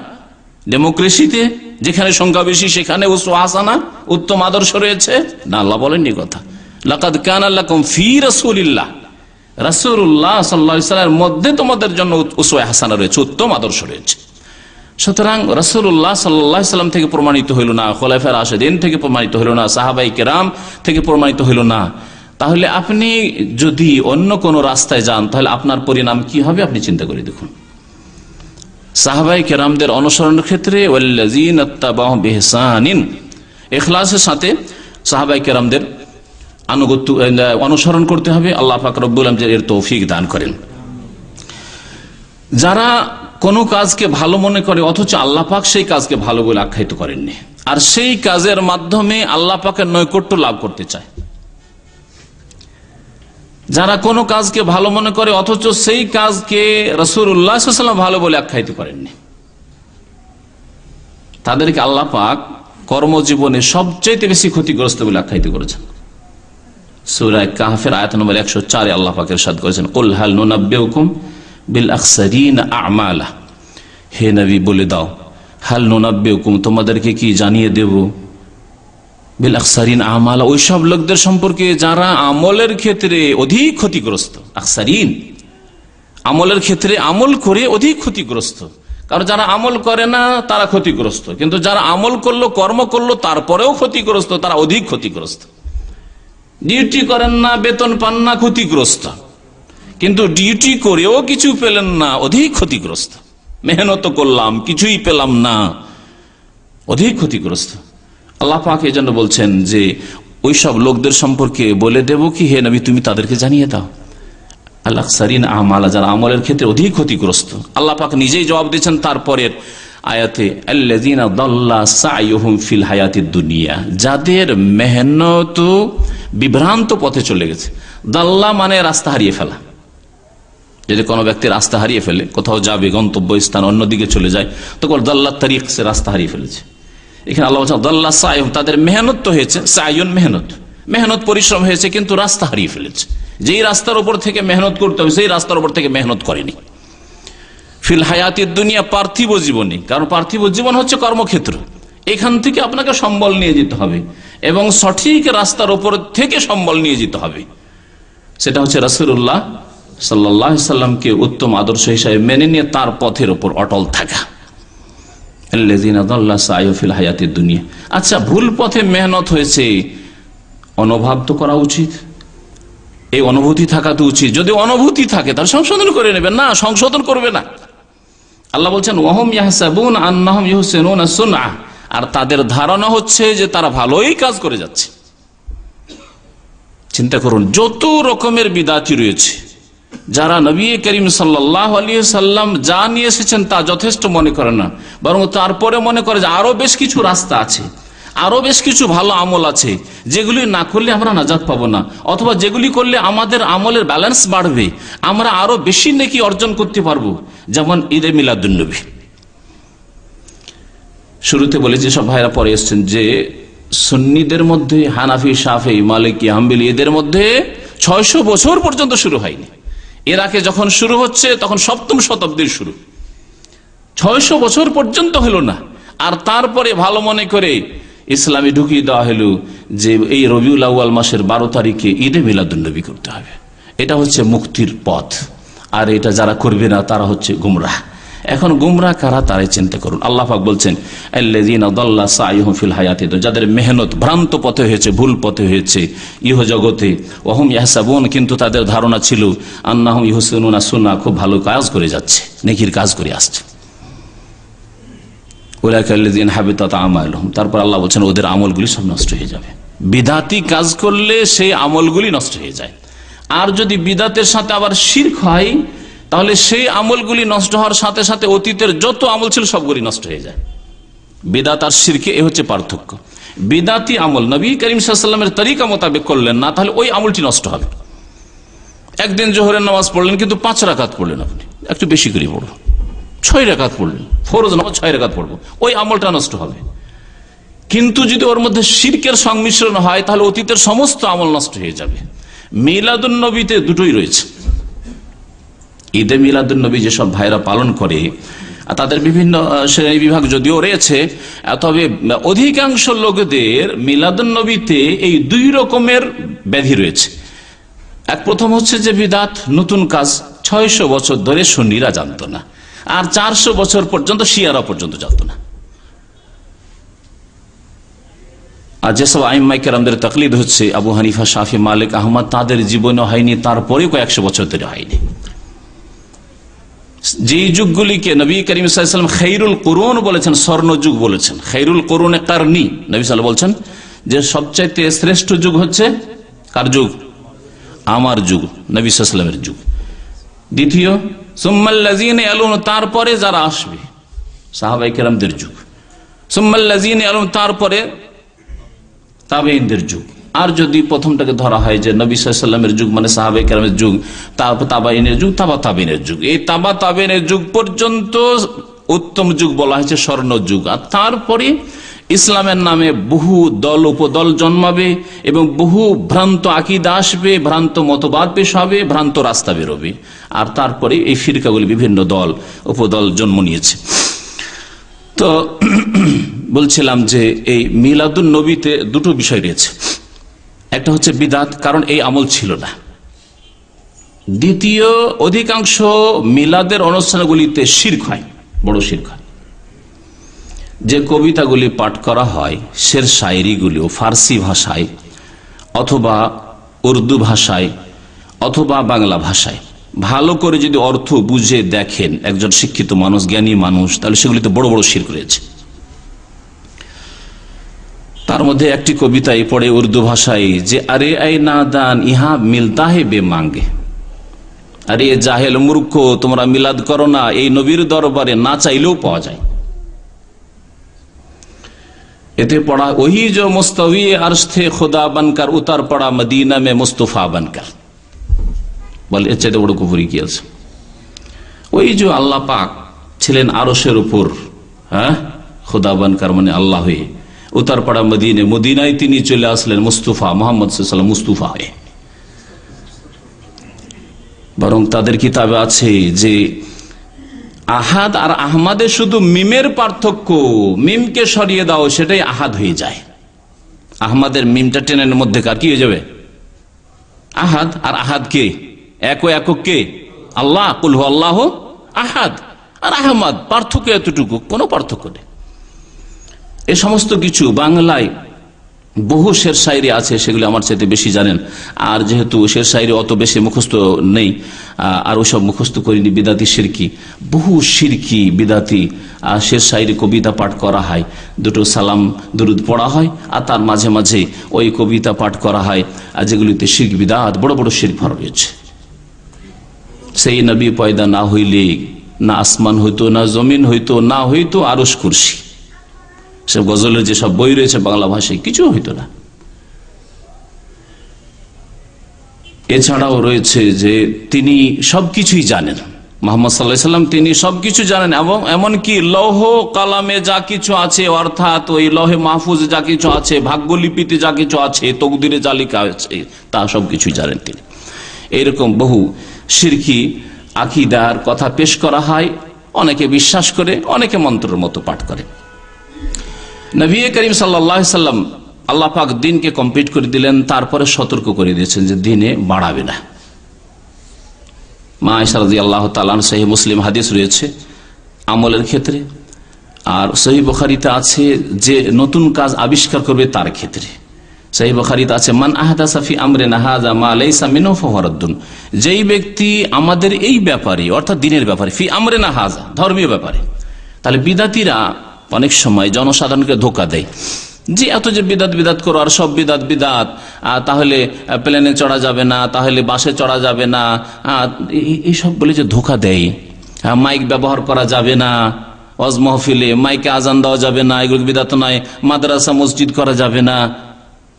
ডেমোক্রেসিতে যেখানে সংখ্যা বেশি সেখানে উসওয়া হাসানা উত্তম আদর্শ রয়েছে না? আল্লাহ বলেননি কথা, লাকাদ কানা লাকুম ফি রাসূলিল্লাহ, রাসূলুল্লাহ সাল্লাল্লাহু আলাইহি ওয়াসাল্লামের মধ্যে তোমাদের জন্য উসওয়া হাসানা রয়েছে, উত্তম আদর্শ রয়েছে। সুতরাং রাসূলুল্লাহ সাল্লাল্লাহু আলাইহি ওয়াসাল্লাম থেকে প্রমাণিত হইল না, খুলাফায়ে রাশিদিন থেকে প্রমাণিত হইল না, সাহাবায়ে কেরাম থেকে প্রমাণিত হইল না, তাহলে আপনি যদি অন্য কোন রাস্তায় যান তাহলে আপনার পরিণাম কি হবে আপনি চিন্তা করে দেখুন। সাহাবায়ে কেরামদের অনুসরণের ক্ষেত্রে ওয়াল্লাযীনা ইত্তাবাউহুম বিইহসানিন, ইখলাসের সাথে সাহাবায়ে কেরামদের আনুগত্য অনুসরণ করতে হবে। আল্লাহ পাক রব্বুল আলামিন এর তৌফিক দান করেন। যারা কোনো কাজকে ভালো মনে করে অথচ আল্লাহ পাক সেই কাজকে ভালো বলে আখ্যায়িত করেননি, আর সেই কাজের মাধ্যমে আল্লাহ পাকের নৈকট্য লাভ করতে চায়, যারা কোনো কাজকে ভালো মনে করে অথচ সেই কাজকে রাসূলুল্লাহ সাল্লাল্লাহু আলাইহি ওয়াসাল্লাম ভালো বলে আখ্যায়িত করেননি, তাদেরকে আল্লাহ পাক কর্মজীবনে সবচেয়ে বেশি ক্ষতিগ্রস্ত বলে আখ্যায়িত করেছেন। সূরা কাহফের আয়াত নম্বর 104 আল্লাহ পাক ইরশাদ করেছেন, কুল হাল নুনাব্বিউকুম বিল আখসারিন আমালা, হে নবী বলে দাও, হাল নুনাব্বিউকুম তোমাদেরকে কি জানিয়ে দেব, বিল আখসারিন আমালা ওই সব লোকদের সম্পর্কে যারা আমলের ক্ষেত্রে অধিক ক্ষতিগ্রস্ত। আখসারিন আমলের ক্ষেত্রে আমল করে অধিক ক্ষতিগ্রস্ত, কারণ যারা আমল করে না তারা ক্ষতিগ্রস্ত, কিন্তু যারা আমল করলো কর্ম করলো তারপরেও ক্ষতিগ্রস্ত, তারা অধিক ক্ষতিগ্রস্ত। ডিউটি করেন না, বেতন পান না, ক্ষতিগ্রস্ত, কিন্তু ডিউটি করেও কিছু পেলেন না, অধিক ক্ষতিগ্রস্ত। মেহনত করলাম কিছুই পেলাম না, অধিক ক্ষতিগ্রস্ত। আল্লাহ পাক এই জন্য বলছেন যে ওই সব লোকদের সম্পর্কে বলে দেব কি, হে নবী তুমি তাদেরকে জানিয়ে দাও, আল আখসারিন আমালা, যারা আমলের ক্ষেত্রে অধিক ক্ষতিগ্রস্ত। আল্লাহ পাক নিজেই জবাব দিয়েছেন তারপরের আয়াতে, আল্লাযীনা দাল্লা সাইয়ুহুম ফিল হায়াতিদ দুনিয়া, যাদের মেহনত বিভ্রান্ত পথে চলে গেছে। দাল্লা মানে রাস্তা হারিয়ে ফেলা। যদি কোনো ব্যক্তি রাস্তা হারিয়ে ফেলে, কোথাও যাবে, গন্তব্য স্থান অন্যদিকে চলে যায়, তখন দাল্লাত তারিক, সে রাস্তা হারিয়ে ফেলেছে। এখানে আল্লাহ বলছেন দাল্লা সাইয়ুহুম, তাদের মেহনত তো হয়েছে, সাইয়ুন মেহনত পরিশ্রম হয়েছে, কিন্তু রাস্তা হারিয়ে ফেলেছে। যেই রাস্তার উপর থেকে মেহনত করতে হবে সেই রাস্তার উপর থেকে মেহনত করেনি। ফিল হায়াতিদ দুনিয়া, পার্থিব জীবনে, কারণ পার্থিব জীবন হচ্ছে কর্মক্ষেত্র, এখান থেকে আপনাকে সম্বল নিয়ে যেতে হবে এবং সঠিক রাস্তার উপর থেকে সম্বল নিয়ে যেতে হবে। সেটা হচ্ছে রাসূলুল্লাহ সাল্লাল্লাহু আলাইহি সাল্লামকে উত্তম আদর্শ হিসেবে মেনে নিয়ে তার পথের উপর অটল থাকা। আল্লাযীনা দাল্লা সাইয়ুহুম ফিল হায়াতিদ দুনিয়া। আচ্ছা, ভুল পথে মেহনত হয়েছে, অনুভব তো করা উচিত, এই অনুভূতি থাকা তো উচিত। যদি অনুভূতি থাকে তাহলে সংশোধন করে নেবেন, না সংশোধন করবে না। আল্লাহ বলছেন ওয়াহুম ইয়াহসাবুন আন্নাহুম ইউহসিনুনা সুনআ, আর তাদের ধারণা হচ্ছে যে তারা ভালোই কাজ করে যাচ্ছে। চিন্তা করুন, যত রকমের বিদআতি রয়েছে, যারা নবী করিম সাল্লাল্লাহু আলাইহি সাল্লাম যা নিয়ে এসেছেন তা যথেষ্ট মনে করে না, বরং তারপরে মনে করে যে আরো বেশ কিছু রাস্তা আছে, আরো বেশ কিছু ভালো আমল আছে যেগুলি না করলে আমরা নাজাত পাবো না, অথবা যেগুলি করলে আমাদের আমলের ব্যালেন্স বাড়বে, আমরা আরো বেশি নেকি অর্জন করতে পারবো। যেমন ঈদে মিলাদুন্নবী, শুরুতে বলে যে সব ভাইরা পরে এসছেন যে সুন্নিদের মধ্যে হানাফি, শাফি, মালিকি, হাম্বলি এদের মধ্যে 600 বছর পর্যন্ত শুরু হয়নি। এর আগে যখন শুরু হচ্ছে তখন 7ম শতাব্দীর শুরু, 600 বছর পর্যন্ত হলো না। আর তারপরে ভালো মনে করে ইসলামে ঢুকিয়ে দেওয়া হলো যে এই রবিউল আউয়াল মাসের 12 তারিখে ঈদে মিলাদুন্নবী করতে হবে, এটা হচ্ছে মুক্তির পথ। আর এটা যারা করবে না তারা হচ্ছে গুমরাহ। এখন গুমরাহ কারা তারাই চিন্তা করুন। আল্লাহ পাক বলছেন আল্লাযীনা দাল্লা সাইয়ুহুম ফিল হায়াতিদ, যাদের মেহনত ভ্রান্ত পথে হয়েছে, ভুল পথে হয়েছে ইহ জগতে, ওয়াহুম ইয়াহসাবুন, কিন্তু তাদের ধারণা ছিল আন্নাহুম ইহসিনুনা সুন্নাহ, খুব ভালো কাজ করে যাচ্ছে, নেকির কাজ করে আসছে। উলাইকা আল্লাযীনা হাবিতাত আমালুহুম, তারপর আল্লাহ বলছেন ওদের আমলগুলি সব নষ্ট হয়ে যাবে। বিদআতি কাজ করলে সেই আমলগুলি নষ্ট হয়ে যায়। আর যদি বিদআতের সাথে আবার শিরক হয় তাহলে সেই আমলগুলি নষ্ট হওয়ার সাথে সাথে অতীতের যত আমল ছিল সবগুলি নষ্ট হয়ে যায়। বিদআত আর শিরকে এ হচ্ছে পার্থক্য। বিদআতি আমল নবী করিম সাল্লাল্লাহু আলাইহি ওয়াসাল্লামের তরিকা মোতাবেক করলেন না, তাহলে ওই আমলটি নষ্ট হবে। একদিন জোহরের নামাজ পড়লেন কিন্তু 5 রাকাত পড়লেন, আপনি একটু বেশি করে পড়ব, 6 রাকাত পড়লেন, ফরজ নামাজ 6 রাকাত পড়বো, ওই আমলটা নষ্ট হবে। কিন্তু যদি ওর মধ্যে শিরকের সংমিশ্রণ হয় তাহলে অতীতের সমস্ত আমল নষ্ট হয়ে যাবে। মিলাদুন্নবীতে দুটোই রয়েছে। ঈদে মিলাদুন্নবী যেসব ভাইরা পালন করে তাদের বিভিন্ন শ্রেণী বিভাগ যদিও রয়েছে, তবে অধিকাংশ লোকদের মিলাদুন্নবীতে এই 2 রকমের ব্যাধি রয়েছে। এক প্রথম হচ্ছে যে বিদআত, নতুন কাজ, 600 বছর ধরে সুন্নিরা জানতো না, আর 400 বছর পর্যন্ত শিয়ারা পর্যন্ত জানতো না। আর যেসব আইম্মায়ে কেরামদের তাকলিদ হচ্ছে আবু হানিফা, শাফি, মালিক, আহমদ, তাদের জীবনে হয়নি, তারপরেও কয়েকশো বছর ধরে হয়নি। যে যুগগুলিকে নবী করিম সাল্লাল্লাহু আলাইহি ওয়াসাল্লাম খায়রুল কুরুন বলেছেন, স্বর্ণ যুগ বলেছেন, খায়রুল কুরুনে কারনি, নবী সাল্লাল্লাহু বলছেন যে সবচাইতে শ্রেষ্ঠ যুগ হচ্ছে কার যুগ? আমার যুগ, নবী সাল্লাল্লাহু আলাইহি ওয়াসাল্লামের যুগ। দ্বিতীয় সুম্মাল্লাযীনা ইয়ালুন, তারপরে যারা আসবে সাহাবায়ে কেরামদের যুগ। সুম্মাল্লাযীনা ইয়ালুন, তারপরে তাবেঈনদের যুগ। আর যদি প্রথমটাকে ধরা হয় যে নবী সাল্লাল্লাহু আলাইহি ওয়াসাল্লামের যুগ মানে সাহাবায়ে কেরামের যুগ, তারপর তাবেঈনের যুগ, তাবেঈনের যুগ, এই তাবেঈনের যুগ পর্যন্ত উত্তম যুগ বলা হয়েছে, স্বর্ণ যুগ। আর তারপরে ইসলামের নামে বহু দল উপদল জন্মাবে এবং বহু ভ্রান্ত আকীদা আসবে, ভ্রান্ত মতবাদ পেশ হবে, ভ্রান্ত রাস্তা বেরোবে। আর তারপরে এই ফিরকাগুলি বিভিন্ন দল উপদল জন্ম নিয়েছে। তো বলছিলাম যে এই মিলাদুন নবীতে 2টো বিষয় রয়েছে। একটা হচ্ছে বিদআত, কারণ এই আমল ছিল না। দ্বিতীয়, অধিকাংশ মিলাদের অনুষ্ঠানগুলিতে শিরক হয়, বড় শিরক হয়। যে কবিতাগুলি পাঠ করা হয়, শের শায়েরিগুলিও ফার্সি ভাষায় অথবা উর্দু ভাষায় অথবা বাংলা ভাষায় ভালো করে যদি অর্থ বুঝে দেখেন একজন শিক্ষিত মানুষ, জ্ঞানী মানুষ, তাহলে সেগুলিতে বড় বড় শিরক রয়েছে। তার মধ্যে একটি কবিতায় পড়ে উর্দু ভাষায় যে আরে আই নাদান ইহা মিলতা হে বে মাঙ্গে, আরে জাহেল মূর্খ, তোমরা মিলাদ করো না, এই নবীর দরবারে না চাইলেও পাওয়া যায়। এতে পড়া ওহি जो मुस्तवी अर्श थे खुदा बनकर उतर पड़ा मदीना में मुस्तफा बनकर, বলে এর চাইতে বড় কুফরি কি আছে? ওই যে আল্লাহ পাক ছিলেন আরশের উপর, হ্যাঁ, খুদা বানকার মানে আল্লাহ হয়ে, উতার পাড়া মদিনে, মদিনায় তিনি চলে আসলেন মুস্তফা, মোহাম্মদ সাল্লাল্লাহু আলাইহি ওয়াসাল্লাম মুস্তফা হয়ে। বরং তাদের কিতাবে আছে যে আহাদ আর আহমাদে শুধু মিমের পার্থক্য, মিমকে সরিয়ে দাও সেটাই আহাদ হয়ে যায়। আহমাদের মিমটা টেনের মধ্যে কার কি হয়ে যাবে? আহাদ। আর আহাদ কে? একক কে? আল্লাহ, কুল হু আল্লাহু আহাদ। আর আহমদ, পার্থক্য এতটুকু, কোনো পার্থক্য নেই। এই সমস্ত কিছু বাংলায় বহু শের শায়রি আছে, সেগুলি আমার চাইতে বেশি জানেন। আর যেহেতু শের শায়রি অত বেশি মুখস্থ নেই, আর ওইসব মুখস্থ করিনি, বিদাতি শিরকি, বহু শিরকি বিদাতি শের শায়রি কবিতা পাঠ করা হয়, 2টো সালাম দরুদ পড়া হয়, আর তার মাঝে মাঝে ওই কবিতা পাঠ করা হয়, আর যেগুলিতে শিরক বিদাত, বড় বড় শিরক ভরা রয়েছে। সেই নবী পয়দা না হইলে না আসমান হইতো, না জমিন হইতো, না হইতো আরশ কুরসি। সব গজলের যেসব বই রয়েছে বাংলা ভাষায় কিছু হইতো না। এছাড়াও রয়েছে যে তিনি সবকিছুই জানেন, মুহাম্মদ সাল্লাল্লাহু আলাইহি ওয়াসাল্লাম তিনি সবকিছু জানেন, এবং এমনকি লৌহ কালামে যা কিছু আছে, অর্থাৎ ওই লৌহে মাহফুজে যা কিছু আছে, ভাগ্যলিপিতে যা কিছু আছে, তকদিরে যা লেখা আছে, তা সবকিছুই জানেন তিনি। এরকম বহু শিরকি আকীদার কথা পেশ করা হয়, অনেকে বিশ্বাস করে, অনেকে মন্ত্রের মতো পাঠ করে। নবী করিম সাল্লাল্লাহু আলাইহি ওয়াসাল্লাম আল্লাহ পাক দিনকে কমপ্লিট করে দিলেন, তারপরে সতর্ক করে দিয়েছেন যে দিনে বাড়াবে না। মা আয়েশা রাদিয়াল্লাহু তাআলা আনহা সহিহ মুসলিম হাদিস রয়েছে আমলের ক্ষেত্রে, আর সহিহ বুখারীতে আছে যে নতুন কাজ আবিষ্কার করবে তার ক্ষেত্রে। সহিহ বুখারীতে আছে মান আহদাসা ফি আমরিনা হাযা মা লাইসা মিনহু ফাহুয়া রাদ্দুন, যেই ব্যক্তি আমাদের এই ব্যাপারে অর্থাৎ দিনের ব্যাপারে, ফি আমরিনা হাযা ধর্মীয় ব্যাপারে, তাহলে বিদাতীরা অনেক সময় জনসাধারণকে ধোঁকা দেয় যে এত যে বিদাত বিদাত করো, আর সব বিদাত বিদাত, তাহলে প্লেনে চড়া যাবে না, তাহলে বাসে চড়া যাবে না, এইসব বলে যে ধোঁকা দেয়। মাইক ব্যবহার করা যাবে না, ওয়াজ মাহফিলে মাইকে আজান দেওয়া যাবে না, এগুলো বিদাত নয়। মাদ্রাসা মসজিদ করা যাবে না,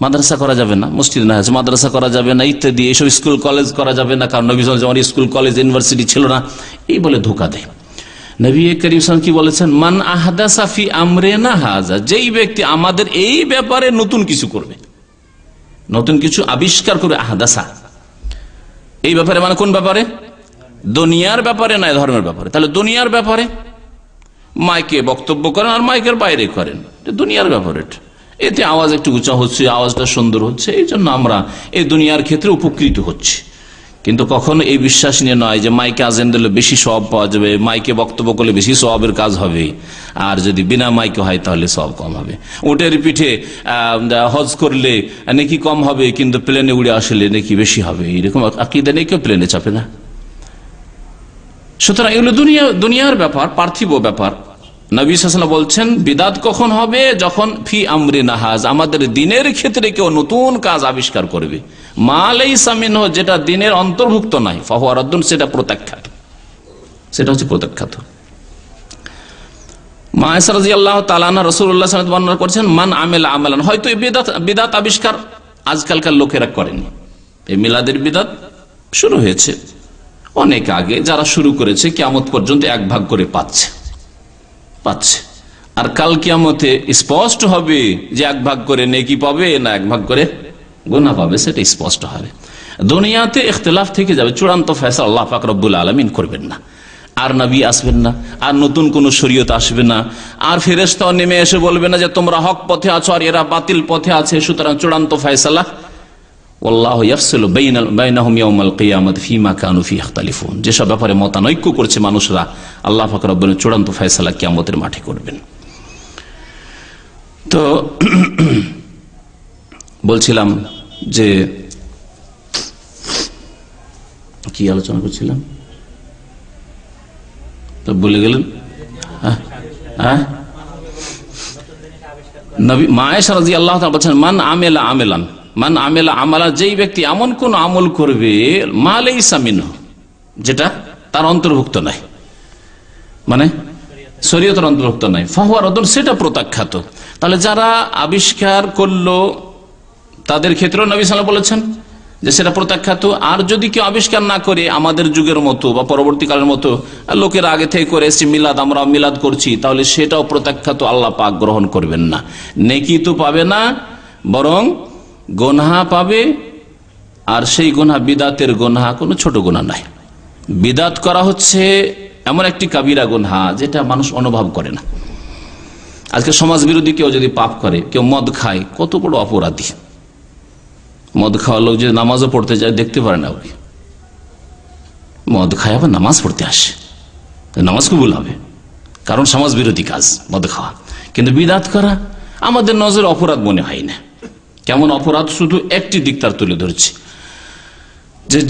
মাদ্রাসা করা যাবে না, মসজিদ না আছে মাদ্রাসা করা যাবে না ইত্যাদি। এইসব স্কুল কলেজ করা যাবে না, কারণ নবী সাল্লাল্লাহু আলাইহি ওয়াসাল্লাম স্কুল কলেজ ইউনিভার্সিটি ছিল না, এই বলে ধোঁকা দেয়। নবী করিম সাল্লাল্লাহু আলাইহি ওয়াসাল্লাম কি বলেছেন? মান আহদাসা ফি আমরিনা হাযা, যেই ব্যক্তি আমাদের এই ব্যাপারে নতুন কিছু করবে, নতুন কিছু আবিষ্কার করবে। আহদাসা এই ব্যাপারে মানে কোন ব্যাপারে? দুনিয়ার ব্যাপারে নয়, ধর্মের ব্যাপারে। তাহলে দুনিয়ার ব্যাপারে মাইকে বক্তব্য করেন আর মাইকের বাইরে করেন, দুনিয়ার ব্যাপারে। এতে আওয়াজ একটু উঁচা হচ্ছে, আওয়াজটা সুন্দর হচ্ছে, এই জন্য আমরা এই দুনিয়ার ক্ষেত্রে উপকৃত হচ্ছি। কিন্তু কখনো এই বিশ্বাস নিয়ে নয় যে মাইকে আজান দিলে বেশি সওয়াব পাওয়া যাবে, মাইকে বক্তব্য করলে বেশি সওয়াবের কাজ হবে, আর যদি বিনা মাইকে হয় তাহলে সওয়াব কম হবে। উটের পিঠে হজ করলে নাকি কম হবে, কিন্তু প্লেনে উড়ে আসলে নাকি বেশি হবে, এরকম আকীদা নেই, কেউ প্লেনে চাপে না। সুতরাং এগুলো দুনিয়ার ব্যাপার, পার্থিব ব্যাপার। নবী সাল্লাল্লাহু আলাইহি ওয়াসাল্লাম বলছেন বিদাত কখন হবে? যখন ফি আমরিনা হাযা, আমাদের দিনের ক্ষেত্রে কেউ নতুন কাজ আবিষ্কার করবে, মা লাইসা মিনহু, যেটা দিনের অন্তর্ভুক্ত নাই, ফাহুয়া রাদ্দুন, সেটা প্রত্যাখ্যাত, সেটা হচ্ছে প্রত্যাখ্যাত। মা আয়েশা রাদিয়াল্লাহু তাআলা আনহা রাসূলুল্লাহ সাল্লাল্লাহু আলাইহি ওয়াসাল্লাম বর্ণনা করেছেন মান আমিলা আমালান, হয়তো এই বিদাত আবিষ্কার আজকালকার লোকেরা করেনি। এই মিলাদের বিদাত শুরু হয়েছে অনেক আগে, যারা শুরু করেছে কিয়ামত পর্যন্ত এক ভাগ করে পাচ্ছে, আর কাল কিয়ামতে স্পষ্ট হবে যে এক ভাগ করে নেকি পাবে না এক ভাগ করে গুনাহ পাবে, সেটা স্পষ্ট হবে। দুনিয়াতে ইখতিলাফ থেকে যাবে, চূড়ান্ত ফয়সালা আল্লাহ পাক রব্বুল আলামিন করবেন না, আর নবী আসবেন না, আর নতুন কোন শরীয়ত আসবে না, আর ফেরেশতাও নেমে এসে বলবে না যে তোমরা হক পথে আছো আর এরা বাতিল পথে আছে। সুতরাং চূড়ান্ত ফয়সালা ওয়াল্লাহু ইয়াফসিলু বাইনাহুম ইয়াউমাল কিয়ামাতি ফীমা কানু ফীহি ইখতালিফুন, যেসব ব্যাপারে মতানৈক্য করছে মানুষরা, আল্লাহ পাক রব্বুল চূড়ান্ত ফয়সালা কিয়ামতের মাঠে করবেন। তো বলছিলাম যে কি আলোচনা করছিলাম তো ভুলে গেলেন। নবী মা আয়েশা রাদিয়াল্লাহু তাআলা বলেন মান আমিলা আমালান, মান আমিলা আমালা, যেই ব্যক্তি এমন কোন আমল করবে মা লাইসা মিনহু, যেটা তার অন্তর্ভুক্ত নাই, মানে শরীয়তের অন্তর্ভুক্ত নাই, ফাহুয়া রাদ্দুন, সেটা প্রত্যাখ্যাত। তাহলে যারা আবিষ্কার করলো তাদের ক্ষেত্রে নবী সাল্লাল্লাহু আলাইহি ওয়াসাল্লাম বলেছেন যে সেটা প্রত্যাখ্যাত। আর যদি কেউ আবিষ্কার না করে আমাদের যুগের মতো বা পরবর্তীকালের মতো লোকেরা আগে থেকে করে এসেছে মিলাদ, আমরা মিলাদ করছি, তাহলে সেটাও প্রত্যাখ্যাত, আল্লাহ পাক গ্রহণ করবেন না। নেকি তো পাবে না, বরং গুনাহ পাবে। আর সেই গুনাহ বিদাতের গুনাহ কোনো ছোট গুনাহ নাই। বিদাত করা হচ্ছে এমন একটি কাবিরা গুনাহ যেটা মানুষ অনুভব করে না। আজকে সমাজ বিরোধী কেউ যদি পাপ করে, কেউ মদ খায়, কত বড় অপরাধী। মদ খাওয়া লোক যদি নামাজও পড়তে যায় দেখতে পারে না, ওকে মদ খায় আবার নামাজ পড়তে আসে, নামাজ কবুল হবে, কারণ সমাজ বিরোধী কাজ মদ খাওয়া। কিন্তু বিদাত করা আমাদের নজরে অপরাধ মনে হয় না। কেমন অপরাধ? শুধু একটি দিক তার তুলে ধরছি,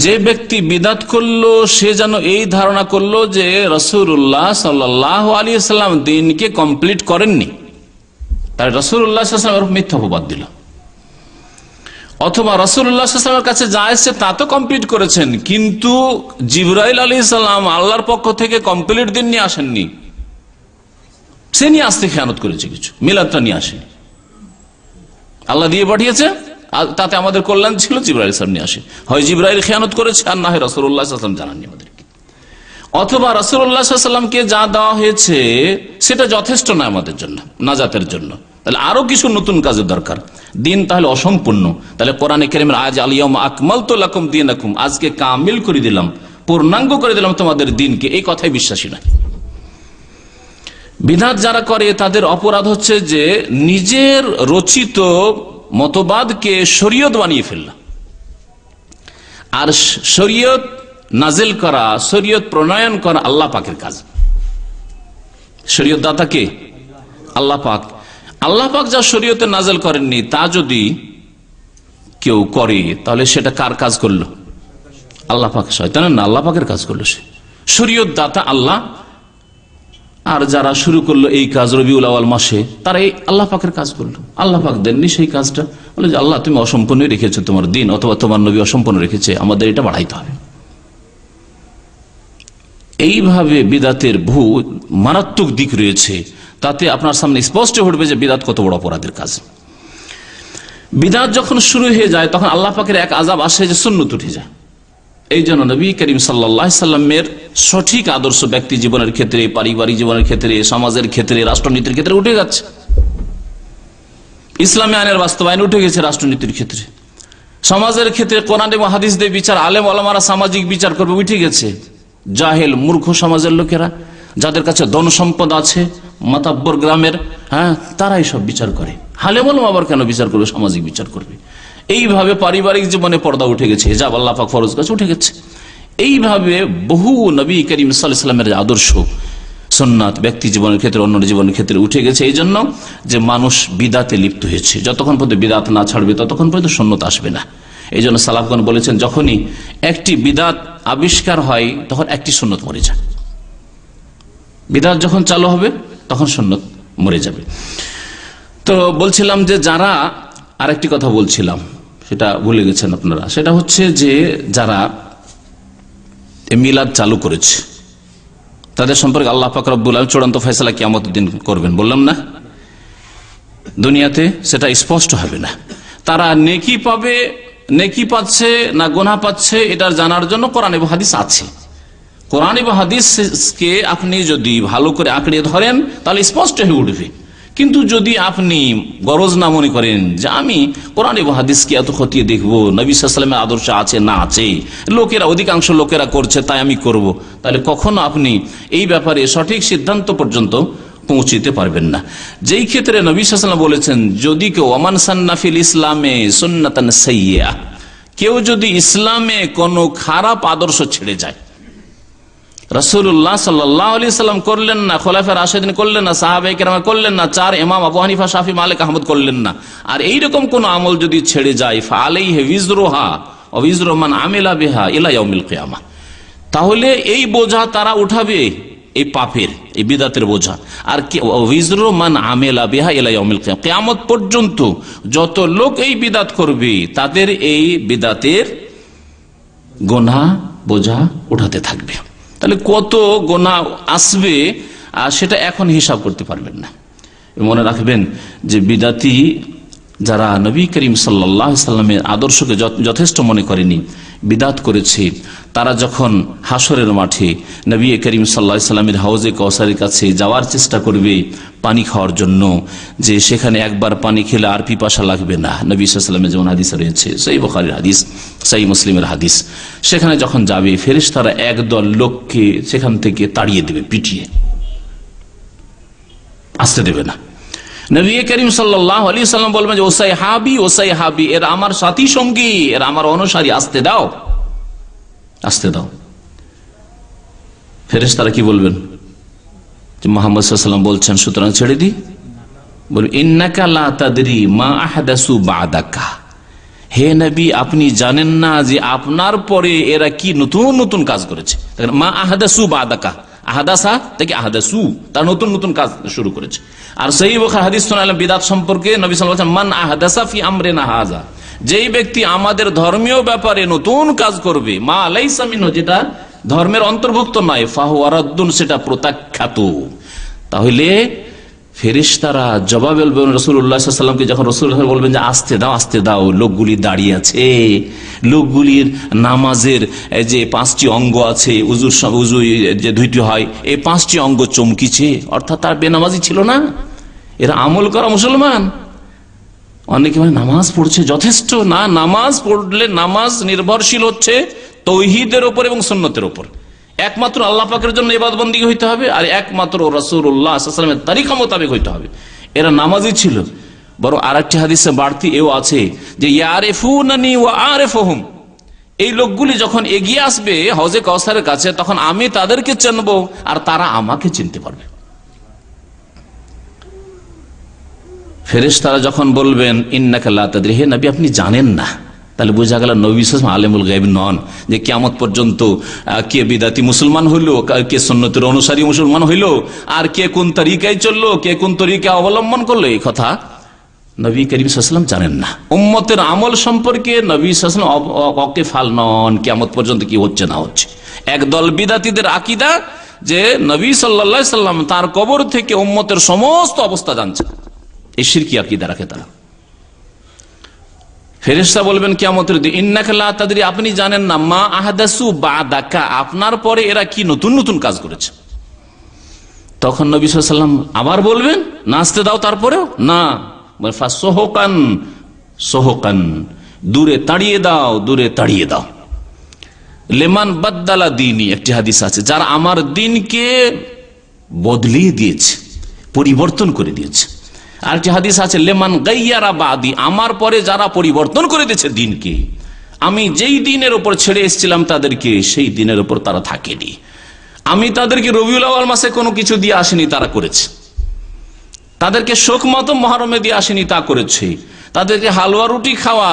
যে ব্যক্তি বিদাত করলো সে যেন এই ধারণা করলো যে রাসূলুল্লাহ সাল্লাল্লাহু আলাইহি ওয়াসাল্লাম দিনকে কমপ্লিট করেননি, তাই রাসূলুল্লাহ সাল্লাল্লাহু আলাইহি ওয়াসাল্লাম মিথ্যা অপবাদ দিল। অথবা রাসূলুল্লাহ সাল্লাল্লাহু আলাইহি ওয়াসাল্লামের কাছে যা এসেছে তা তো কমপ্লিট করেছেন, কিন্তু জিবরাইল আলাইহিস সালাম আল্লাহর পক্ষ থেকে কমপ্লিট দিন নিয়ে আসেননি, সে নিয়ে আসতে খেয়ানত করেছে, কিছু মিলাদটা নিয়ে আসেনি। আল্লাহ দিয়ে পাঠিয়েছে, তাতে আমাদের কল্যাণ ছিল, জিবরাইল সালাম নিয়ে আসে। হয় জিবরাইল খেয়ানত করেছে, আর না হয় রাসূলুল্লাহ সাল্লাল্লাহু আলাইহি ওয়াসাল্লাম জানাননি আমাদেরকে। অথবা রাসূলুল্লাহ সাল্লাল্লাহু আলাইহি ওয়াসাল্লামকে যা দেওয়া হয়েছে সেটা যথেষ্ট না আমাদের জন্য, নাজাতের জন্য, তাহলে আরো কিছু নতুন কাজের দরকার। দিন তাহলে অসম্পূর্ণ। তাহলে কোরআনে কারীমের আজ আল ইয়াউমা আকমালতু লাকুম দীনাকুম, আজকে কামিল করে দিলাম, পূর্ণাঙ্গ করে দিলাম তোমাদের দিনকে, এই কথাই বিশ্বাসী না। বিদআত যারা করে তাদের অপরাধ হচ্ছে যে নিজের রচিত মতবাদকে শরীয়ত বানিয়ে ফেলল। আর শরীয়ত নাজিল করা, শরীয়ত প্রণয়ন করা আল্লাহ পাকের কাজ। শরীয়ত দাতা কে? আল্লাহ পাক। আল্লাহ পাক যা শরীয়তে নাজিল করেননি তা যদি কেউ করে তাহলে সেটা কার কাজ করলো? আল্লাহ পাক। শয়তানের না, আল্লাহ পাকের কাজ করলো সে। শরীয়ত দাতা আল্লাহ, আর যারা শুরু করলো এই কাজ রবিউল আউয়াল মাসে, তারা এই আল্লাহ পাকের কাজ করলো। আল্লাহ পাক দেননি সেই কাজটা, বলে যে আল্লাহ তুমি অসম্পূর্ণ রেখেছো তোমার দিন, অথবা তোমার নবী অসম্পূর্ণ রেখেছে, আমাদের এটা বাড়াইতে হবে। এইভাবে বিদাতের বহু মারাত্মক দিক রয়েছে, তাতে আপনার সামনে স্পষ্ট উঠবে যে বিদাত কত বড় অপরাধের কাজ। বিদাত যখন শুরু হয়ে যায় তখন আল্লাহ পাকের এক আযাব আসে যে সুন্নত উঠে যায়। এই জন্য নবী করিম সাল্লাল্লাহু আলাইহি সাল্লামের সঠিক আদর্শ ব্যক্তি জীবনের ক্ষেত্রে, পারিবারিক জীবনের ক্ষেত্রে, সমাজের ক্ষেত্রে, রাষ্ট্রনীতির ক্ষেত্রে উঠে যাচ্ছে। ইসলামী আইনের বাস্তবায়ন উঠে গেছে রাষ্ট্রনীতির ক্ষেত্রে, সমাজের ক্ষেত্রে কোরআন এবং হাদিস দিয়ে বিচার, আলেম ওলামারা সামাজিক বিচার করবে, উঠে গেছে। জাহেল মূর্খ সমাজের লোকেরা, যাদের কাছে ধন সম্পদ আছে, মাতাব্বর গ্রামের, তারাই সব বিচার করে। আলেম ওলামা আবার কেন বিচার করবে? সামাজিক বিচার করবে। এইভাবে পারিবারিক জীবনে পর্দা উঠে গেছে, হিজাব আল্লাহ পাক ফরজ করেছে, উঠে গেছে। এইভাবে বহু নবী করিম সাল্লাল্লাহু আলাইহি ওয়াসাল্লামের আদর্শ সুন্নাত ব্যক্তি জীবনের ক্ষেত্রে, অন্য জীবনের ক্ষেত্রে উঠে গেছে। এই জন্য যে মানুষ বিদাতে লিপ্ত হয়েছে, যতক্ষণ পর্যন্ত বিদাত না ছাড়বে ততক্ষণ পর্যন্ত সুন্নত আসবে না। এই জন্য সালাফগণ বলেছেন, যখনই একটি বিদাত আবিষ্কার হয় তখন একটি সুন্নত মরে যায়। বিদাত যখন চালু হবে তখন সুন্নত মরে যাবে। তো বলছিলাম যে যারা, আরেকটি কথা বলছিলাম সেটা ভুলে গেছেন আপনারা, সেটা হচ্ছে যে যারা মিলাদ চালু করেছে তাদের সম্পর্কে আল্লাহ পাক রব্বুল আলামিন চূড়ান্ত ফয়সালা কিয়ামতের দিন করবেন, বললাম না? দুনিয়াতে সেটা স্পষ্ট হবে না। তারা নেকি পাবে, নেকি পাচ্ছে না গুনাহ পাচ্ছে, এটা জানার জন্য কোরআন এবং হাদিস আছে। কোরআন এবং হাদিসকে আপনি যদি ভালো করে আঁকড়ে ধরেন তাহলে স্পষ্ট হয়ে উঠবে। কিন্তু যদি আপনি গরজ না মনে করেন যে আমি কোরআন এবং হাদিসকে এত খতিয়ে দেখবো, নবী সাল্লাল্লাহু আলাইহি ওয়াসাল্লামের আদর্শ আছে না আছে, লোকেরা, অধিকাংশ লোকেরা করছে তাই আমি করব, তাহলে কখনো আপনি এই ব্যাপারে সঠিক সিদ্ধান্ত পর্যন্ত পৌঁছিতে পারবেন না। যেই ক্ষেত্রে নবী সাল্লাল্লাহু আলাইহি ওয়াসাল্লাম বলেছেন, যদি কেউ ওমান সান্না ফিল ইসলামে সুন্নাতান সাইয়্যিআ, কেউ যদি ইসলামে কোনো খারাপ আদর্শ ছেড়ে যায়, রাসূলুল্লাহ সাল্লাল্লাহু আলাইহি ওয়াসাল্লাম করলেন না, খোলাফায়ে রাশিদিন করলেন না, সাহাবায়ে কেরাম করলেন না, চার ইমাম আবু হানিফা, শাফি, মালিক, আহমদ করলেন না, আর এইরকম কোন আমল যদি ছেড়ে যায়, ফাআলাইহি ওয়িজরুহা ওয়া ওয়িজরু মান আমিলা বিহা ইলা ইয়াউমিল কিয়ামা, তাহলে এই বোঝা তারা উঠাবে, এই পাপের, এই বিদাতের বোঝা। আর ওয়িজরু মান আমিলা বিহা ইলা ইয়াউমিল কিয়ামা, কিয়ামত পর্যন্ত যত লোক এই বিদাত করবে তাদের এই বিদাতের গুনাহ বোঝা উঠাতে থাকবে। তাহলে কত গুনাহ আসবে সেটা এখন হিসাব করতে পারবেন না। মনে রাখবেন যে বিদাতি যারা নবী করিম সাল্লাল্লাহু আলাইহি ওয়াসাল্লামের আদর্শকে যথেষ্ট মনে করেনি, বিদাত করেছে, তারা যখন হাসরের মাঠে নবী করিম সাল্লাল্লাহু আলাইহি ওয়াসাল্লামের হাউজে কাউসারের কাছে যাওয়ার চেষ্টা করবে পানি খাওয়ার জন্য, যে সেখানে একবার পানি খেলে আর পিপাসা লাগবে না, নবী সাল্লাল্লাহু আলাইহি ওয়াসাল্লামের যেমন হাদিস রয়েছে, সহিহ বুখারীর হাদিস, সহিহ মুসলিমের হাদিস, সেখানে যখন যাবে ফেরেশতারা একদল লোককে সেখান থেকে তাড়িয়ে দেবে, পিটিয়ে আসতে দেবে না। নবী করিম সাল্লাল্লাহু আলাইহি ওয়াসাল্লাম বলবেন যে ওসাই হাবি, ওসাই হাবি, এরা আমার সাথী সঙ্গী, এরা আমার অনুসারী, আসতে দাও, আসতে দাও। ফেরেশতারা কি বলবেন? যে মুহাম্মদ সাল্লাল্লাহু আলাইহি ওয়াসাল্লাম বলছেন সুতরাং ছেড়ে দি। বলবে ইন্নাকা লা তাদরি মা আহদাসু বাদাকা, হে নবী আপনি জানেন না যে আপনার পরে এরা কি নতুন নতুন কাজ করেছে। মা আহদাসু বাদাকা, আহাদাসা থেকে আহাদাসু, তার নতুন নতুন কাজ শুরু করেছে। আর সহিহ বুখারী হাদিস শোনালাম বিদাত সম্পর্কে, নবী সাল্লাল্লাহু আলাইহি ওয়াসাল্লাম মান আহাদাসা ফি আমরিনা হাযা, যেই ব্যক্তি আমাদের ধর্মীয় ব্যাপারে নতুন কাজ করবে, মা লাইসা মিনহু, যেটা ধর্মের অন্তর্ভুক্ত নয়, ফাহুয়া রাদ্দুন, সেটা প্রত্যাখ্যাত। তাহলে ফেরেশতারা জবাব বলবেন রাসূলুল্লাহ সাল্লাল্লাহু আলাইহি ওয়াসাল্লামকে, যখন রাসূলুল্লাহ বলবেন যে আস্তে দাও আস্তে দাও, লোকগুলি দাঁড়িয়ে আছে, লোকগুলির নামাজের যে 5টি অঙ্গ আছে, উজু যে 2টি হয়, এই 5টি অঙ্গ চমকিছে, অর্থাৎ তার বেনামাজি ছিল না, এরা আমল করা মুসলমান। অনেকে মানে নামাজ পড়ছে যথেষ্ট না, নামাজ পড়লে নামাজ নির্ভরশীল হচ্ছে তৌহিদের উপর এবং সুন্নতের উপর। একমাত্র আল্লাহ পাকের জন্য ইবাদত বন্দেগী হইতে হবে, আর একমাত্র রাসূলুল্লাহ সাল্লাল্লাহু আলাইহি ওয়াসাল্লামের তরিকা মোতাবেক হইতে হবে। এরা নামাজি ছিল। বরং আরেকটি হাদিসে বাড়তি এও আছে যে ইয়ারিফুনানি ওয়া আরিফুহুম, এই লোকগুলি যখন এগিয়ে আসবে হজে কাউসারের কাছে, তখন আমি তাদেরকে চিনব আর তারা আমাকে চিনতে পারবে। ফেরেশতারা যখন বলবেন ইন্নাকা লা তাদরি, হে নবী আপনি জানেন না, তাহলে বোঝা গেল নবী সাল্লাল্লাহু আলাইহি আলিমুল গায়ব নন, যে কিয়ামত পর্যন্ত কে বিদাতি মুসলমান হইল, কে সুন্নতের অনুসারী মুসলমান হইল, আর কে কোন তরিকায় চললো, কে কোন তরিকা অবলম্বন করলো, এই কথা নবী করিম সাল্লাল্লাহু আলাইহি ওয়াসাল্লাম জানেন না। উম্মতের আমল সম্পর্কে নবী সাল্লাল্লাহু আলাইহি ওয়াসাল্লাম ওয়াকিফাল নন, কিয়ামত পর্যন্ত কি হচ্ছে না হচ্ছে। একদল বিদাতীদের আকীদা যে নবী সাল্লাল্লাহু আলাইহি ওয়াসাল্লাম তার কবর থেকে উম্মতের সমস্ত অবস্থা জানছেন, এই শিরকি আকীদা রাখে তারা। ফেরেশতা বলবেন কিয়ামতের দিন ইন্নাকা লা তাদরি, আপনি জানেন না, মা আহদাসু বাদাকা, আপনার পরে এরা কি নতুন নতুন কাজ করেছে। তখন নবী সাল্লাল্লাহু আলাইহি ওয়াসাল্লাম আবার বলবেন নাচতে দাও, তারপরেও না, ফাসোহকান সোহকান, দূরে তাড়িয়ে দাও, দূরে তাড়িয়ে দাও। লেমান বাদ্দালা দীনি, একটি হাদিস আছে, যারা আমার দিনকে বদলিয়ে দিয়েছে, পরিবর্তন করে দিয়েছে। আরেকটি হাদিস আছে লেমান গাইয়ারা বাদি, আমার পরে যারা পরিবর্তন করে দিয়েছে দিনকে, আমি যেই দিনের উপর ছেড়ে এসেছিলাম তাদেরকে, সেই দিনের উপর তারা থাকেনি। আমি তাদেরকে রবিউল আউয়াল মাসে কোনো কিছু দিয়ে আসেনি, তারা করেছে। তাদেরকে শোক মতো মহরমে দিয়ে আসেনি, তা করেছে। তাদেরকে হালুয়া রুটি খাওয়া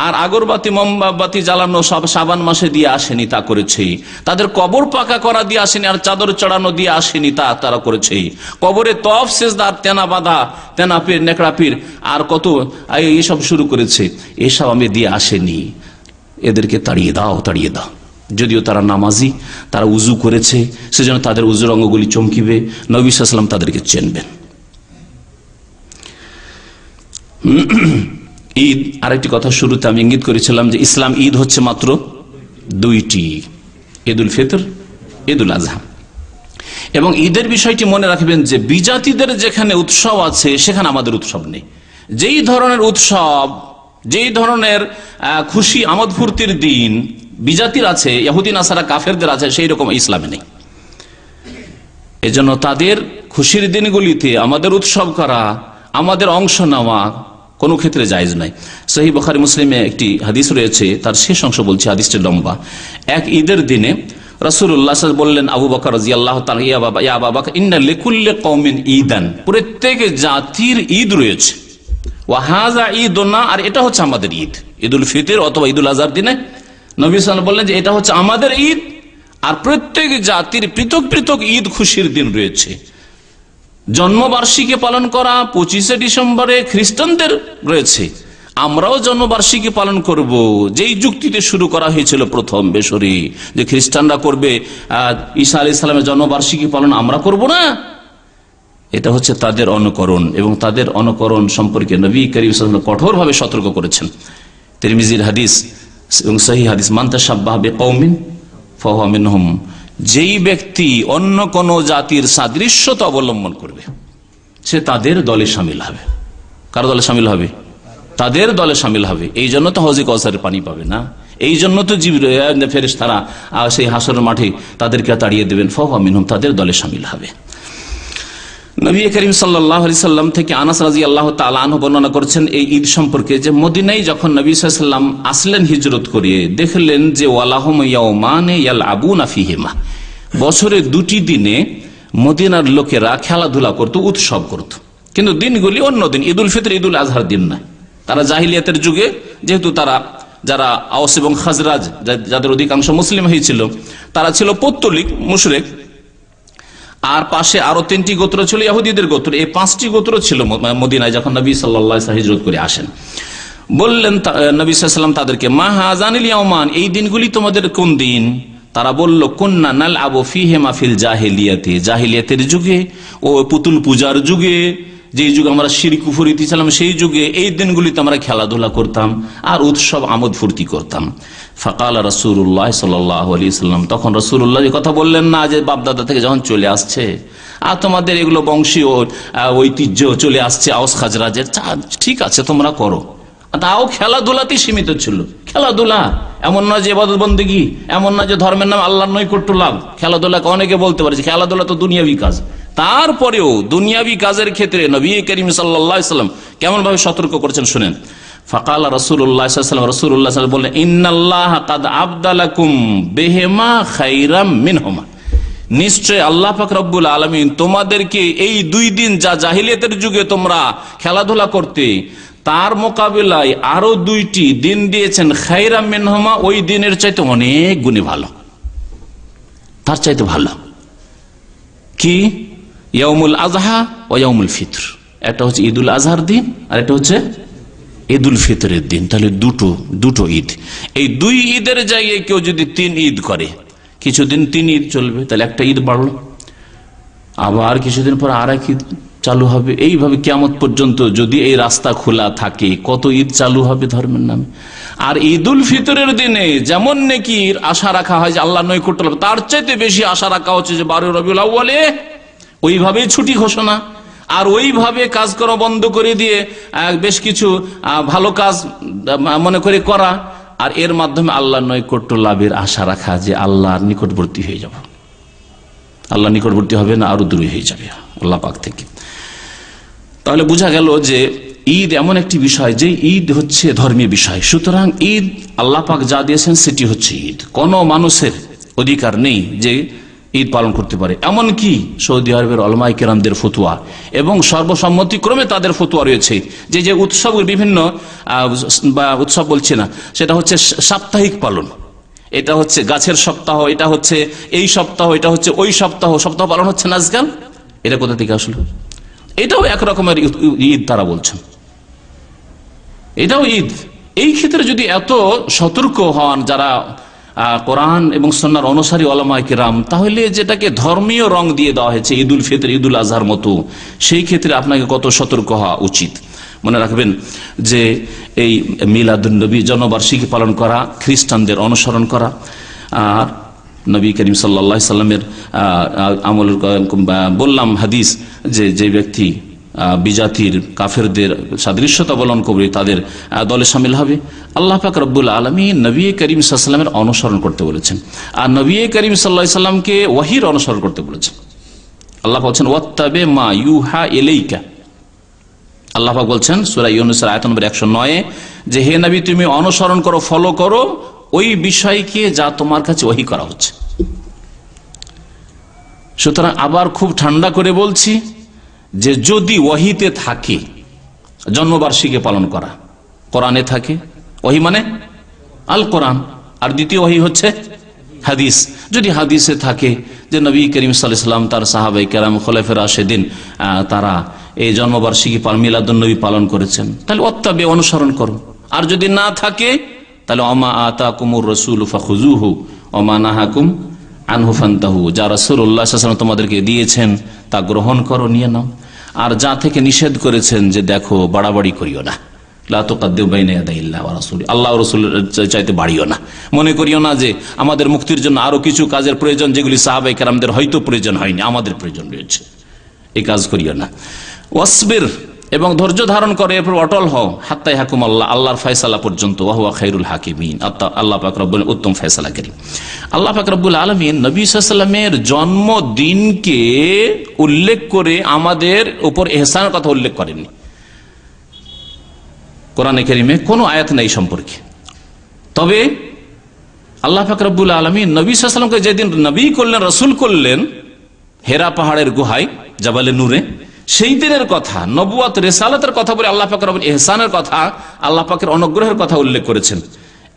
আর আগরবাতি মোমবাতি জ্বালানো সব শাবান মাসে দিয়ে আসেনি, তা করেছে। তাদের কবর পাকা করা দিয়ে আসেনি, আর চাদর চড়ানো দিয়ে আসেনি, তা তারা করেছে। কবরে তফ সেজদার, তেনা বাঁধা, তেনা পীর, নেকড়া পীর, আর কত এইসব শুরু করেছে, এসব আমি দিয়ে আসেনি। এদেরকে তাড়িয়ে দাও, তাড়িয়ে দাও। যদিও তারা নামাজি, তারা উজু করেছে, সেজন্য তাদের উজুর অঙ্গগুলি চমকিবে, নবী সাল্লাল্লাহু আলাইহি ওয়াসাল্লাম তাদেরকে চিনবেন। ঈদ, আরেকটি কথা শুরুতে আমি ইঙ্গিত করেছিলাম যে ইসলাম ঈদ হচ্ছে মাত্র 2টি, ঈদুল ফিতর, ঈদুল আজহা। এবং ঈদের বিষয়টি মনে রাখবেন যে বিজাতিদের যেখানে উৎসব আছে সেখানে আমাদের উৎসব নেই। যেই ধরনের উৎসব, যেই ধরনের খুশি আমোদ ফুর্তির দিন বিজাতির আছে, ইহুদি নাসারা কাফেরদের আছে, সেই রকম ইসলামে নেই। এজন্য তাদের খুশির দিনগুলিতে আমাদের উৎসব করা, আমাদের অংশ নেওয়া কোনো ক্ষেত্রে জায়েজ নাই। সহিহ বুখারী মুসলিমে একটি হাদিস রয়েছে, তার শেষ অংশ বলছি, হাদিসটি লম্বা। এক ঈদের দিনে রাসূলুল্লাহ সাল্লাল্লাহু আলাইহি ওয়াসাল্লাম বললেন আবু বকর রাদিয়াল্লাহু তাআলা, ইয়া আবা বকর ইন্না লিকুল্লি কওমিন ঈদান, প্রত্যেক জাতির ঈদ রয়েছে, ওয়া হাযা ঈদুনা, আর এটা হচ্ছে আমাদের ঈদ, ঈদুল ফিতর অথবা ঈদুল আজহার দিনে নবী সাল্লাল্লাহু আলাইহি ওয়াসাল্লাম বললেন যে এটা হচ্ছে আমাদের ঈদ, আর প্রত্যেক জাতির পৃথক পৃথক ঈদ খুশির দিন রয়েছে। জন্মবার্ষিকী পালন করা 25শে ডিসেম্বরে খ্রিস্টানদের রয়েছে, আমরাও জন্মবার্ষিকী পালন করব। যেই যুক্তিতে শুরু করা হয়েছিল প্রথম বেসরি, যে খ্রিস্টানরা করবে ঈসা আলাইহিস সালামের জন্মবার্ষিকী পালন, আমরা করব না, এটা হচ্ছে তাদের অনুকরণ। এবং তাদের অনুকরণ সম্পর্কে নবী করিম সাল্লাল্লাহু আলাইহি ওয়াসাল্লাম কঠোরভাবে সতর্ক করেছেন। তিরমিজির হাদিস এবং সহিহ হাদিস, মান তাশাব্বাহা বিকওমিন ফাহুয়া মিনহুম, যেই ব্যক্তি অন্য কোন জাতির সাদৃশ্যতা অবলম্বন করবে সে তাদের দলে সামিল হবে। কার দলে সামিল হবে? তাদের দলে সামিল হবে। এই জন্য তো হজে কাউসারের পানি পাবে না, এই জন্য তো ফেরেশতারা সেই হাসরের মাঠে তাদেরকে তাড়িয়ে দেবেন, ফাহুয়া মিনহুম, তাদের দলে সামিল হবে। নবী করিম সাল্লাল্লাহু আলাইহি সাল্লাম থেকে আনাস রাদিয়াল্লাহু তাআলা আনহু বর্ণনা করেছেন এই ঈদ সম্পর্কে, যে মদিনায় যখন নবী সাল্লাল্লাহু আলাইহি সাল্লাম আসলেন হিজরত করে, দেখলেন যে ওয়ালাহুম ইয়াউমানে ইয়ালআবুনা ফিহিমা, বছরে 2টি দিনে মদিনার লোকেরা খেলাধুলা করত, উৎসব করত, কিন্তু দিনগুলি অন্য দিন, ঈদুল ফিতর, ঈদুল আজহার দিন নয়। তারা জাহিলিয়াতের যুগে, যেহেতু তারা যারা আওস এবং খাজরাজ, যাদের অধিকাংশ মুসলিম হয়েছিল, তারা ছিল পৌত্তলিক মুশরিক, আর পাশে আরো 3টি গোত্র ছিল ইহুদিদের গোত্র। এই 5টি গোত্র ছিল মদিনায় যখন নবী সাল্লাল্লাহু আলাইহি ওয়াসাল্লাম হিজরত করে আসেন। বললেন নবী সাল্লাল্লাহু আলাইহি ওয়াসাল্লাম তাদেরকে, মা হাযানিল ইয়াওমান, এই দিনগুলি তোমাদের কোন দিন? তারা বলল, কুন্না নালআবু ফীহিমা ফিল জাহিলিয়াতি, জাহিলিয়াতের যুগে ও পুতুল পূজার যুগে, যে যুগে আমরা শিরক কুফরিতে ছিলাম সেই যুগে এই দিনগুলিতে আমরা খেলাধুলা করতাম আর উৎসব আমোদ ফুর্তি করতাম। ফাকাল রাসূলুল্লাহ সাল্লাল্লাহু আলাইহি ওয়াসাল্লাম, তখন রাসূলুল্লাহ কথা বললেন না যে বাপদাদা থেকে যখন চলে আসছে আর তোমাদের এগুলো বংশীয় ঐতিহ্য চলে আসছে আওস খাজরাজের, ঠিক আছে তোমরা করো। তাও খেলাধুলাতেই সীমিত ছিল। খেলাধুলা এমন নয় যে ইবাদত বন্দেগী, এমন না যে ধর্মের নাম আল্লাহর নৈকট্য লাভ। খেলাধুলাকে অনেকে বলতে পারে যে খেলাধুলা তো দুনিয়াবি কাজ, তারপরেও দুনিয়াবি কাজের ক্ষেত্রে নবী করিম সাল্লাল্লাহু আলাইহি ওয়াসাল্লাম কেমন ভাবে সতর্ক করেছেন শুনেন। ফাকাল রাসূলুল্লাহ সাল্লাল্লাহু আলাইহি ওয়াসাল্লাম, রাসূলুল্লাহ সাল্লাল্লাহু আলাইহি ওয়াসাল্লাম বললেন, ইন্নাল্লাহ কাদ আবদালাকুম বিহিমা খায়রাম মিনহুমা, নিশ্চয় আল্লাহ পাক রব্বুল আলামিন তোমাদেরকে এই দুই দিন যা জাহিলিয়াতের যুগে তোমরা খেলাধুলা করতে, তার মোকাবিলায় আরো দুইটি দিন দিয়েছেন খায়রাম মিনহুমা, ওই দিনের চাইতে অনেক গুণে ভালো, তার চাইতে ভালো। কি? ইয়াউমুল আযহা ও ইয়াউমুল ফিতর। একটা হচ্ছে ঈদুল আজহার দিন আর একটা হচ্ছে ঈদুল ফিতরের দিন। তাহলে দুটো ঈদ। এই দুই ঈদের জায়গায় কেউ যদি 3 ঈদ করে, কিছুদিন 3 ঈদ চলবে, তাহলে একটা ঈদ বাড়লো, আবার কিছুদিন পর আর এক ঈদ চালু হবে। এইভাবে কিয়ামত পর্যন্ত যদি এই রাস্তা খোলা থাকে, কত ঈদ চালু হবে ধর্মের নামে। আর ঈদুল ফিতরের দিনে যেমন নেকির আশা রাখা হয় যে আল্লাহ নৈকট্য লাভ, তার চাইতে বেশি আশা রাখা হচ্ছে যে 12 রবিউল আউয়ালে ওইভাবেই ছুটি ঘোষণা, আর ওইভাবে কাজ করা বন্ধ করে দিয়ে বেশ কিছু ভালো কাজ মনে করে করা, আর এর মাধ্যমে আল্লাহর নৈকট্য লাভের আশা রাখা যে আল্লাহর নিকটবর্তী হয়ে যাব। আল্লাহ নিকটবর্তী হবে না, আরো দূরে হয়ে যাবে আল্লাহ পাক থেকে। তাহলে বোঝা গেল যে ঈদ এমন একটি বিষয় যে ঈদ হচ্ছে ধর্মীয় বিষয়। সুতরাং ঈদ আল্লাহ পাক যা দিয়েছেন সেটি হচ্ছে ঈদ। কোন মানুষের অধিকার নেই যে ঈদ পালন করতে পারে। এমনকি সৌদি আরবের উলামায়ে কেরামদের ফতোয়া এবং সর্বসম্মতিক্রমে তাদের ফতোয়া রয়েছে যে যে উৎসব, বিভিন্ন উৎসব বলছে না, সেটা হচ্ছে সাপ্তাহিক পালন, এটা হচ্ছে গাছের সপ্তাহ, এটা হচ্ছে এই সপ্তাহ, এটা হচ্ছে ওই সপ্তাহ পালন হচ্ছে না আজকাল। এটা কোথা থেকে আসলো? এটাও এক রকমের ঈদ তারা বলছেন, এটাও ঈদ। এই ক্ষেত্রে যদি এত সতর্ক হন যারা কোরআন এবং সুন্নাহর অনুসারী উলামায়ে কেরাম, তাহলে যেটাকে ধর্মীয় রং দিয়ে দেওয়া হয়েছে ঈদুল ফিতর, ঈদুল আজহার মতো, সেই ক্ষেত্রে আপনাকে কত সতর্ক হওয়া উচিত। মনে রাখবেন যে এই মিলাদুন নবী জন্মবার্ষিকী পালন করা, খ্রিস্টানদের অনুসরণ করা, আর নবী করিম সাল্লাল্লাহু আলাইহি সাল্লামের আমল বললাম হাদিস যে ব্যক্তি বিজাতির কাফেরদের সাদৃশ্যতা অবলম্বন করবে তাদের দলে শামিল হবে। আল্লাহ পাক রব্বুল আলামিন নবী করিম সাল্লাল্লাহু আলাইহি সাল্লামের অনুসরণ করতে বলেছেন, আর নবী করিম সাল্লাল্লাহু আলাইহি সাল্লামকে ওহীর অনুসরণ করতে বলেছেন। আল্লাহ বলছেন ওয়াত্তাবি মা ইউহা ইলাইকা। আল্লাহ পাক বলছেন সূরা ইউনূসের আয়াত নম্বর 109 যে হে নবী তুমি অনুসরণ করো, ফলো করো ওই বিষয়কে যা তোমার কাছে ওহী করা হচ্ছে। সুতরাং আবার খুব ঠান্ডা করে বলছি যে যদি ওহীতে থাকে জন্মবার্ষিকী পালন করা, কোরআনে থাকে, ওহী মানে আল কোরআন, আর দ্বিতীয় ওহী হচ্ছে হাদিস। যদি হাদিসে থাকে যে নবী করিম সাল্লাল্লাহু আলাইহি ওয়াসাল্লাম, তার সাহাবায়ে কেরাম, খোলাফায়ে রাশিদিন তারা এই জন্মবার্ষিকী মিলাদুন নবী পালন করেছেন, তাহলে ওয়াত্তাবি অনুসরণ করো। আর যদি না থাকে তাহলে ওমা আতাকুমুর রাসূলু ফাখুযুহু ওমা নাহাকুম আনহু ফান্তাহু, যা রাসূলুল্লাহ সাল্লাল্লাহু আলাইহি ওয়াসাল্লাম তোমাদেরকে দিয়েছেন তা গ্রহণ করো, নিয়ে নাও। আর যা থেকে নিষেধ করেছেন যে দেখো বাড়াবাড়ি করিও না, লা তুকাদ্দিমু বাইনা ইয়াদাইল্লাহি ওয়া রাসূলি, আল্লাহ ও রাসূলের চাইতে বাড়িও না। মনে করিও না যে আমাদের মুক্তির জন্য আরো কিছু কাজের প্রয়োজন যেগুলি সাহাবায়ে কেরামদের হয়তো প্রয়োজন হয়নি, আমাদের প্রয়োজন রয়েছে, এই কাজ করিও না। ওয়াসবির, এবং ধৈর্য ধারণ করে এরপর অটল হও, হাত্তা ইয়াহকুম আল্লাহ, আল্লাহর ফয়সালা পর্যন্ত, ওয়া হুয়া খায়রুল হাকিমিন, আল্লাহ পাক রব্বুল উত্তম ফয়সালাকারী। আল্লাহ পাক রব্বুল আলামিন নবী সাল্লাল্লাহু আলাইহি ওয়াসাল্লামের জন্মদিনকে উল্লেখ করে আমাদের উপর ইহসানের কথা উল্লেখ করেননি। কোরআনে কারীমে কোনো আয়াত নাই সম্পর্কে। তবে আল্লাহ পাক রব্বুল আলামিন নবী সাল্লাল্লাহু আলাইহি ওয়াসাল্লামকে যেদিন নবী করলেন, রাসূল করলেন হেরা পাহাড়ের গুহায় জাবালে নূরে, সেই দিনের কথা, নবুয়ত রিসালাতের কথা বলে আল্লাহ পাকের ইহসানের কথা, আল্লাহ পাকের অনুগ্রহের কথা উল্লেখ করেছেন।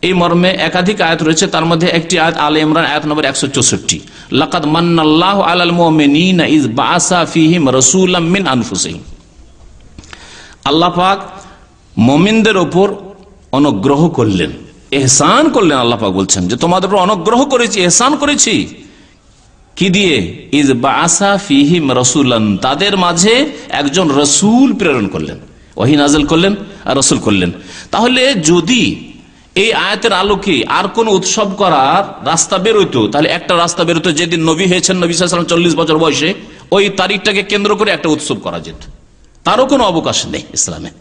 এই মর্মে একাধিক আয়াত রয়েছে, তার মধ্যে একটি আয়াত আলে ইমরান আয়াত নম্বর 164, লাকাদ মান্নাল্লাহু আলাল মুমিনিনা ইয বাআসা ফীহিম রাসূলাম মিন আনফুসিহিম। আল্লাহ পাক মুমিনদের উপর অনুগ্রহ করলেন, এহসান করলেন। আল্লাহ পাক বলছেন যে তোমাদের উপর অনুগ্রহ করেছি, এহসান করেছি। কি দিয়ে? ইজ বাআসা ফীহিম রাসূলান, তাদের মাঝে একজন রাসূল প্রেরণ করলেন, ওহী নাযিল করলেন আর রাসূল করলেন। তাহলে যদি এই আয়াতের আলোকে আর কোন উৎসব করার রাস্তা বেরোইতো, তাহলে একটা রাস্তা বেরোতো, যেদিন নবী হয়েছেন, নবী সাল্লাল্লাহু আলাইহি ওয়াসাল্লাম 40 বছর বয়সে, ওই তারিখটাকে কেন্দ্র করে একটা উৎসব করা যেত। তারও কোনো অবকাশ নেই ইসলামে।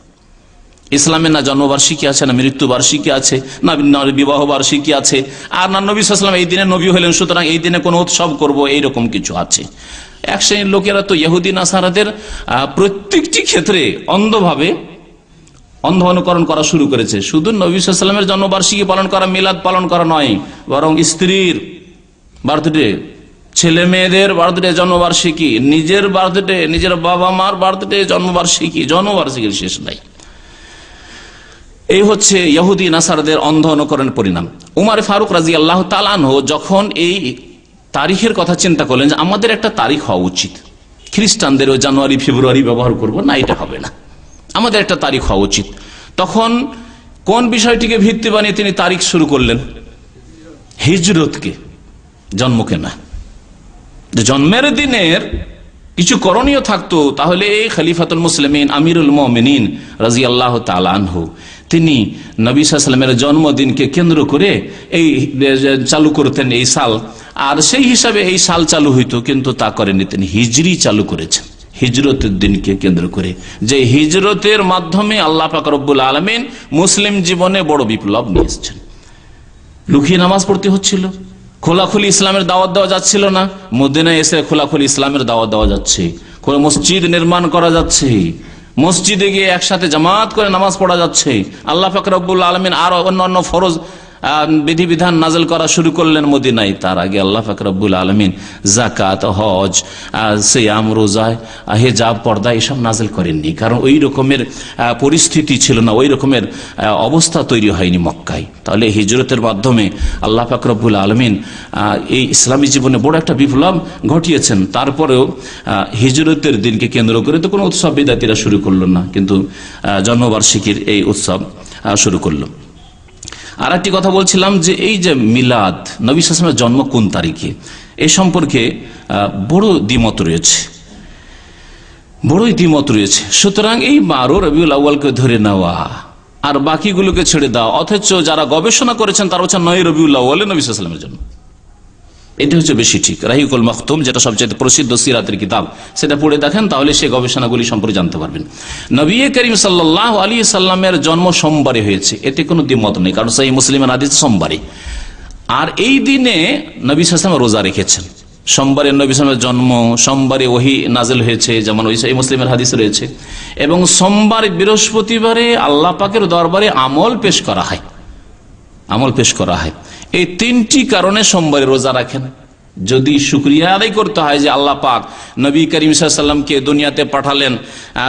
ইসলামে না জন্মবার্ষিকী আছে, না মৃত্যুবার্ষিকী আছে, না বিবাহ বার্ষিকী আছে, আর না নবী সাল্লাল্লাহু আলাইহি ওয়াসাল্লাম এই দিনে নবী হলেন সুতরাং এই দিনে কোনো উৎসব করব, এইরকম কিছু আছে। এক শ্রেণীর লোকেরা তো ইহুদি নাসারাদের প্রত্যেকটি ক্ষেত্রে অন্ধভাবে অন্ধ অনুকরণ করা শুরু করেছে। শুধু নবী সাল্লাল্লাহু আলাইহি ওয়াসাল্লামের জন্মবার্ষিকী পালন করা, মিলাদ পালন করা নয়, বরং স্ত্রীর বার্থডে, ছেলে মেয়েদের বার্থডে, জন্মবার্ষিকী, নিজের বার্থডে, নিজের বাবা মার বার্থডে, জন্মবার্ষিকীর শেষ নাই। এই হচ্ছে ইহুদি নাসারাদের অন্ধ অনুকরণের পরিণাম। উমর ফারুক রাদিয়াল্লাহু তাআলা আনহু যখন এই তারিখের কথা চিন্তা করলেন যে আমাদের একটা তারিখ হওয়া উচিত, খ্রিস্টানদের ওই জানুয়ারি ফেব্রুয়ারি ব্যবহার করব না, এটা হবে না, আমাদের একটা তারিখ হওয়া উচিত। তখন কোন বিষয়টিকে ভিত্তি বানিয়ে তিনি তারিখ শুরু করলেন? হিজরতকে, জন্মকে না। জন্মের দিনের কিছু করণীয় থাকতো, তাহলে এই খলিফাতুল মুসলিমিন আমিরুল মুমিনিন রাদিয়াল্লাহু তাআলা আনহু তিনি নবী সাল্লাল্লাহু আলাইহি ওয়াসাল্লামের জন্মদিনকে কেন্দ্র করে এই চালু করতেন এই সাল, আর সেই হিসাবে এই সাল চালু হইতো। কিন্তু তা করেননি, তিনি হিজরি চালু করেছেন, হিজরতের দিনকে কেন্দ্র করে, যে হিজরতের মাধ্যমে আল্লাহ পাক রব্বুল আলামিন মুসলিম জীবনে বড় বিপ্লব নিয়ে এসেছেন। লুকিয়ে নামাজ পড়তে হচ্ছিল, খোলাখুলি ইসলামের দাওয়াত দেওয়া যাচ্ছিল না, মদিনায় এসে খোলাখুলি ইসলামের দাওয়াত দেওয়া যাচ্ছে, মসজিদ নির্মাণ করা যাচ্ছে, মসজিদে গিয়ে একসাথে জামাত করে নামাজ পড়া যাচ্ছে। আল্লাহ পাক রব্বুল আলামিন আর অন্যান্য ফরজ বিধিবিধান নাযিল করা শুরু করলেন মদিনায়। তার আগে আল্লাহ পাক রব্বুল আলামিন যাকাত, হজ, সিয়াম, রোজা, হিজাব, পর্দা এসব নাযিল করেননি, কারণ ওই রকমের পরিস্থিতি ছিল না, ওই রকমের অবস্থা তৈরি হয়নি মক্কায়। তাহলে হিজরতের মাধ্যমে আল্লাহ পাক রব্বুল আলামিন এই ইসলামী জীবনে বড় একটা বিপ্লব ঘটিয়েছেন। তারপরেও হিজরতের দিনকে কেন্দ্র করে তো কোনো উৎসব বিদাতিরা শুরু করলো না, কিন্তু জন্মবার্ষিকীর এই উৎসব শুরু করলো। আর একটি কথা বলছিলাম যে এই যে মিলাদ, নবী সাল্লাল্লাহু আলাইহি ওয়াসাল্লামের জন্ম কোন তারিখে, এ সম্পর্কে বড় দ্বিমত রয়েছে, বড়ই দ্বিমত রয়েছে। সুতরাং এই 12 রবিউল আউয়ালকে ধরে নেওয়া আর বাকিগুলোকে ছেড়ে দেওয়া, অথচ যারা গবেষণা করেছেন তারা হচ্ছে 9 রবিউল আউয়ালে নবী সাল্লাল্লাহু আলাইহি ওয়াসাল্লামের জন্ম, এটা হচ্ছে বেশি ঠিক। রাহিকুল মাখতুম, যেটা সবচেয়ে প্রসিদ্ধ সিরাতের কিতাব, সেটা পড়ে দেখেন, তাহলে সেই গবেষণাগুলি সম্পর্কে জানতে পারবেন। নবী করিম সাল্লাল্লাহু আলাইহি সাল্লামের জন্ম সোমবারে হয়েছে, এতে কোনো দ্বিমত নেই, কারণ সহিহ মুসলিমের হাদিস সোমবারে। আর এই দিনে নবী সাল্লাল্লাহু আলাইহি ওয়াসাল্লাম রোজা রেখেছেন। সোমবারে নবী সাল্লাল্লাহু আলাইহি ওয়াসাল্লামের জন্ম, সোমবারে ওহী নাযিল হয়েছে, যেমন ওই সহিহ মুসলিমের হাদিস রয়েছে। এবং সোমবার, বৃহস্পতিবারে আল্লাহ পাকের দরবারে আমল পেশ করা হয়, আমল পেশ করা হয়। এই 3টি কারণে সোমবারে রোজা রাখেন। যদি শুকরিয়া আদায় করতে হয় যে আল্লাহ পাক নবী করিম সাল্লাল্লাহু আলাইহি ওয়াসাল্লামকে দুনিয়াতে পাঠালেন,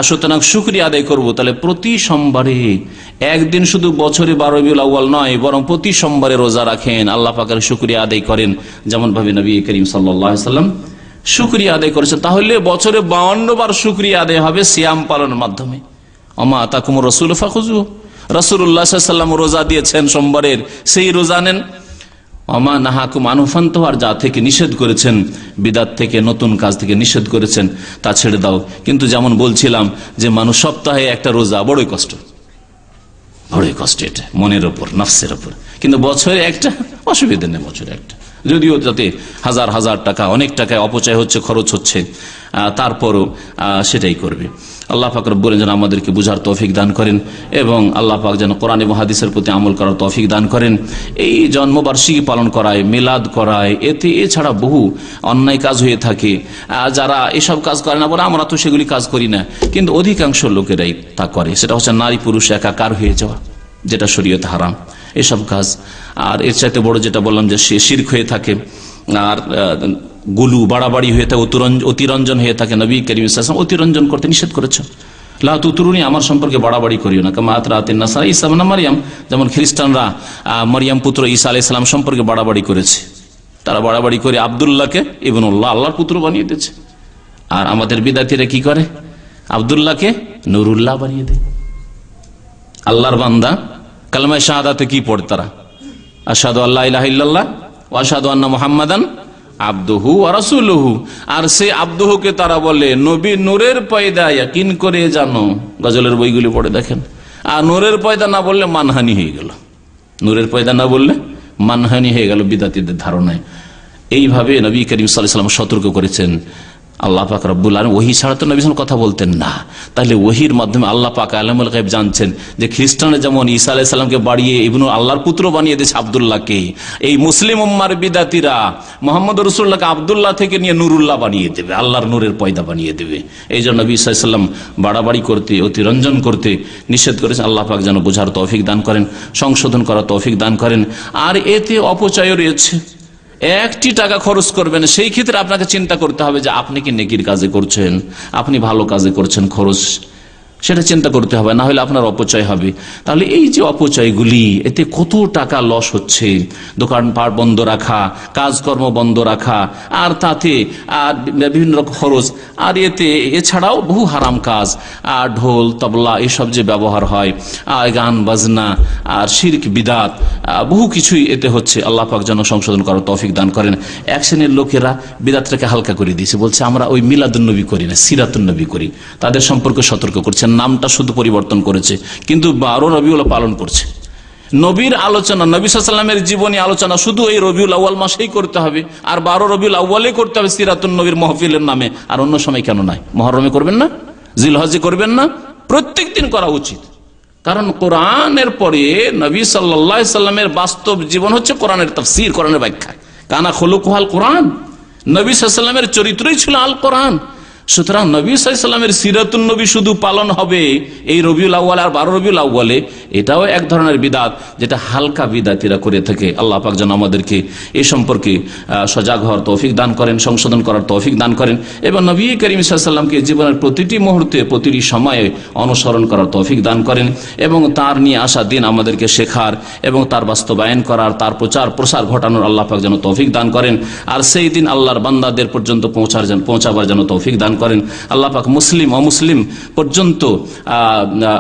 সুতরাং শুকরিয়া আদায় করব, তাহলে প্রতি সোমবারে, একদিন শুধু বছরে 12 রবিউল আউয়াল নয়, বরং প্রতি সোমবারে রোজা রাখেন, আল্লাহ পাকের শুকরিয়া আদায় করেন, যেমন ভাবে নবী করিম সাল্লাল্লাহু আলাইহি ওয়াসাল্লাম শুকরিয়া আদায় করেছেন। তাহলে বছরে 52 বার শুকরিয়া আদায় হবে সিয়াম পালনের মাধ্যমে। ওমা আতাকুমুর রাসূলু ফাখুযুহু, রাসূলুল্লাহ সাল্লাল্লাহু আলাইহি ওয়াসাল্লাম রোজা দিয়েছেন সোমবারের, সেই রোজা নেন। ওমা নাহাকুম আনহু ফান্তাহু, আর যা থেকে নিষেধ করেছেন, বিদআত থেকে, নতুন কাজ থেকে নিষেধ করেছেন, তা ছেড়ে দাও। কিন্তু যেমন বলছিলাম যে মানুষ সপ্তাহে একটা রোজা, বড়ই কষ্ট, বড়ই কষ্ট, এটা মনের ওপর, নফসের ওপর। কিন্তু বছরে একটা, অসুবিধা নেই, বছরে একটা, যদিও যাতে হাজার হাজার টাকা, অনেক টাকায় অপচয় হচ্ছে, খরচ হচ্ছে, তারপরও সেটাই করবে। আল্লাহ পাক রব্বুল আলামিন যেন আমাদেরকে বুঝার তৌফিক দান করেন, এবং আল্লাহ পাক যেন কোরআন এবং হাদিসের প্রতি আমল করার তৌফিক দান করেন। এই জন্মবার্ষিকী পালন করায়, মিলাদ করায়, এতে এছাড়া বহু অন্যায় কাজ হয়ে থাকে। যারা এসব কাজ করে না, বলে আমরা তো সেগুলি কাজ করি না, কিন্তু অধিকাংশ লোকেরাই তা করে। সেটা হচ্ছে নারী পুরুষ একাকার হয়ে যাওয়া, যেটা শরীয়তে হারাম এসব কাজ। আর এর চাইতে বড় যেটা বললাম যে সে শিরক হয়ে থাকে, আর গুলু, বাড়াবাড়ি হয়ে থাকে, অতিরঞ্জন হয়ে থাকে। নবী করিম সাল্লাল্লাহু আলাইহি ওয়াসাল্লাম অতিরঞ্জন করতে নিষেধ করেছেন। লা তুতরুনি, আমার সম্পর্কে বাড়াবাড়ি করিও না। কামা আতরাতিন নাসারা ঈসা ইবনে মারইয়াম, যেমন খ্রিস্টানরা মারইয়াম পুত্র ঈসা আলাইহিস সালাম সম্পর্কে বাড়াবাড়ি করেছে। তারা বাড়াবাড়ি করে আব্দুল্লাহকে ইবনুল্লাহ, আল্লাহর পুত্র বানিয়ে দিয়েছে। আর আমাদের বিদাতীরা কি করে? আব্দুল্লাহকে নুরুল্লাহ বানিয়ে দেয়, আল্লাহর বান্দা কালেমায়ে শাহাদাতে কি পড়ে তারা? আশহাদু আল্লা ইলাহা ইল্লাল্লাহ ওয়া আশহাদু আন্না মুহাম্মাদান আবদুহু ওয়া রাসূলুহু। আর সেই আবদুহুকে তারা বলে নবী নূরের পয়দা, ইয়াকিন করে জানো। গজলের বইগুলি পড়ে দেখেন। আর নূরের পয়দা না বললে মানহানি হয়ে গেল, নূরের পয়দা না বললে মানহানি হয়ে গেল বিদাতীদের ধারণায়। এইভাবে নবী করিম সাল্লাল্লাহু আলাইহি ওয়াসাল্লাম সতর্ক করেছেন। আল্লাহ পাক রব্বুল আলামিন ওহী ছাড়া তো নবী সাল্লাল্লাহু আলাইহি ওয়াসাল্লাম কথা বলতেন না। তাহলে ওহীর মাধ্যমে আল্লাহ পাক আলামুল গায়ব জানছেন যে খ্রিস্টানে যেমন ঈসা আলাইহিস সালামকে বাড়িয়ে ইবনু আল্লাহর পুত্র বানিয়ে দিয়েছে আব্দুল্লাহকে, এই মুসলিম উম্মার বিদাতীরা মুহাম্মদ রাসূলুল্লাহকে আব্দুল্লাহ থেকে নিয়ে নুরুল্লাহ বানিয়ে দেবে, আল্লাহর নূরের পয়দা বানিয়ে দেবে। এই জন্য নবী সাল্লাল্লাহু আলাইহি ওয়াসাল্লাম বাড়াবাড়ি করতে, অতিরঞ্জন করতে নিষেধ করেছেন। আল্লাহ পাক যেন বোঝার তৌফিক দান করেন, সংশোধন করার তৌফিক দান করেন। আর এতে অপচয় রয়েছে। একটি টাকা খরচ করবেন, সেই ক্ষেত্রে আপনাকে চিন্তা করতে হবে যে আপনি কি নেকির কাজে করছেন, আপনি ভালো কাজে করছেন খরচ, সেটা চিন্তা করতে হবে, না হলে আপনার অপচয় হবে। তাহলে এই যে অপচয়গুলি, এতে কত টাকা লস হচ্ছে। দোকানপাট বন্ধ রাখা, কাজকর্ম বন্ধ রাখা, আর তাতে আর বিভিন্ন রকম খরচ, আর এছাড়াও বহু হারাম কাজ, আর ঢোল তবলা এসব যে ব্যবহার হয়, আর গান বাজনা, আর শিরক বিদাত, বহু কিছুই এতে হচ্ছে। আল্লাহ পাক যেন সংশোধন করার তৌফিক দান করেন। এক শ্রেণীর লোকেরা বিদাতটাকে হালকা করে দিয়েছে, বলছে আমরা ওই মিলাদুন্নবী করি না, সিরাতুন্নবী করি। তাদের সম্পর্কে সতর্ক করছে, নামটা শুধু পরিবর্তন করেছে, কিন্তু 12 রবিউল পালন করছে। নবীর আলোচনা, নবী সাল্লাল্লাহু আলাইহি ওয়াসাল্লামের জীবনী আলোচনা শুধু এই রবিউল আউয়াল মাসেই করতে হবে, আর 12 রবিউল আউয়ালে করতে হবে সিরাতুন নবীর মাহফিলের নামে। আর অন্য সময় কেন নাই? মুহররমে করবেন না, জিলহজে করবেন না? প্রত্যেক দিন করা উচিত। কারণ কোরআনের পরে নবী সাল্লাল্লাহু আলাইহি ওয়াসাল্লামের বাস্তব জীবন হচ্ছে কোরআনের তাফসীর, কোরআনের ব্যাখ্যা। কানা খুলুকুল কোরআন, নবী সাল্লাল্লাহু আলাইহি ওয়াসাল্লামের চরিত্রই ছিল আল কোরআন। সুতরাং নবী সাল্লাল্লাহু আলাইহি ওয়াসাল্লামের সিরাতুন নবী শুধু পালন হবে এই রবিউল আউয়াল আর 12 রবিউল আউয়ালে, এটাও এক ধরনের বিদাত, যেটা হালকা বিদাতিরা করে থাকে। আল্লাহ পাক যেন আমাদেরকে এই সম্পর্কে সজাগ হওয়ার তৌফিক দান করেন, সংশোধন করার তৌফিক দান করেন, এবং নবী করিম সাল্লাল্লাহু আলাইহি ওয়াসাল্লামকে জীবনের প্রতিটি মুহূর্তে, প্রতিটি সময়ে অনুসরণ করার তৌফিক দান করেন, এবং তার নিয়ে আসা দিন আমাদেরকে শেখার এবং তার বাস্তবায়ন করার, তার প্রচার প্রসার ঘটানোর আল্লাহ পাক যেন তৌফিক দান করেন। আর সেই দিন আল্লাহর বান্দাদের পর্যন্ত পৌঁছাবার যেন তৌফিক দান করেন। আল্লাহ পাক মুসলিম অমুসলিম পর্যন্ত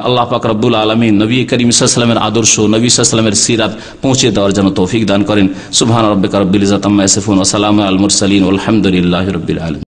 আল্লাহ পাক রব্বুল আলামিন নবী করিম সাল্লাল্লাহু আলাইহি ওয়াসাল্লামের আদর্শ, নবী সাল্লাল্লাহু আলাইহি ওয়াসাল্লামের সিরাত পৌঁছে দেওয়ার যেন তৌফিক দান করেন। সুবহান রাব্বিকা রাব্বিল ইজ্জাতি আম্মা ইয়াসিফুন ওয়া সালামুন আলাল মুরসালিন ওয়াল হামদুলিল্লাহি রাব্বিল আলামিন।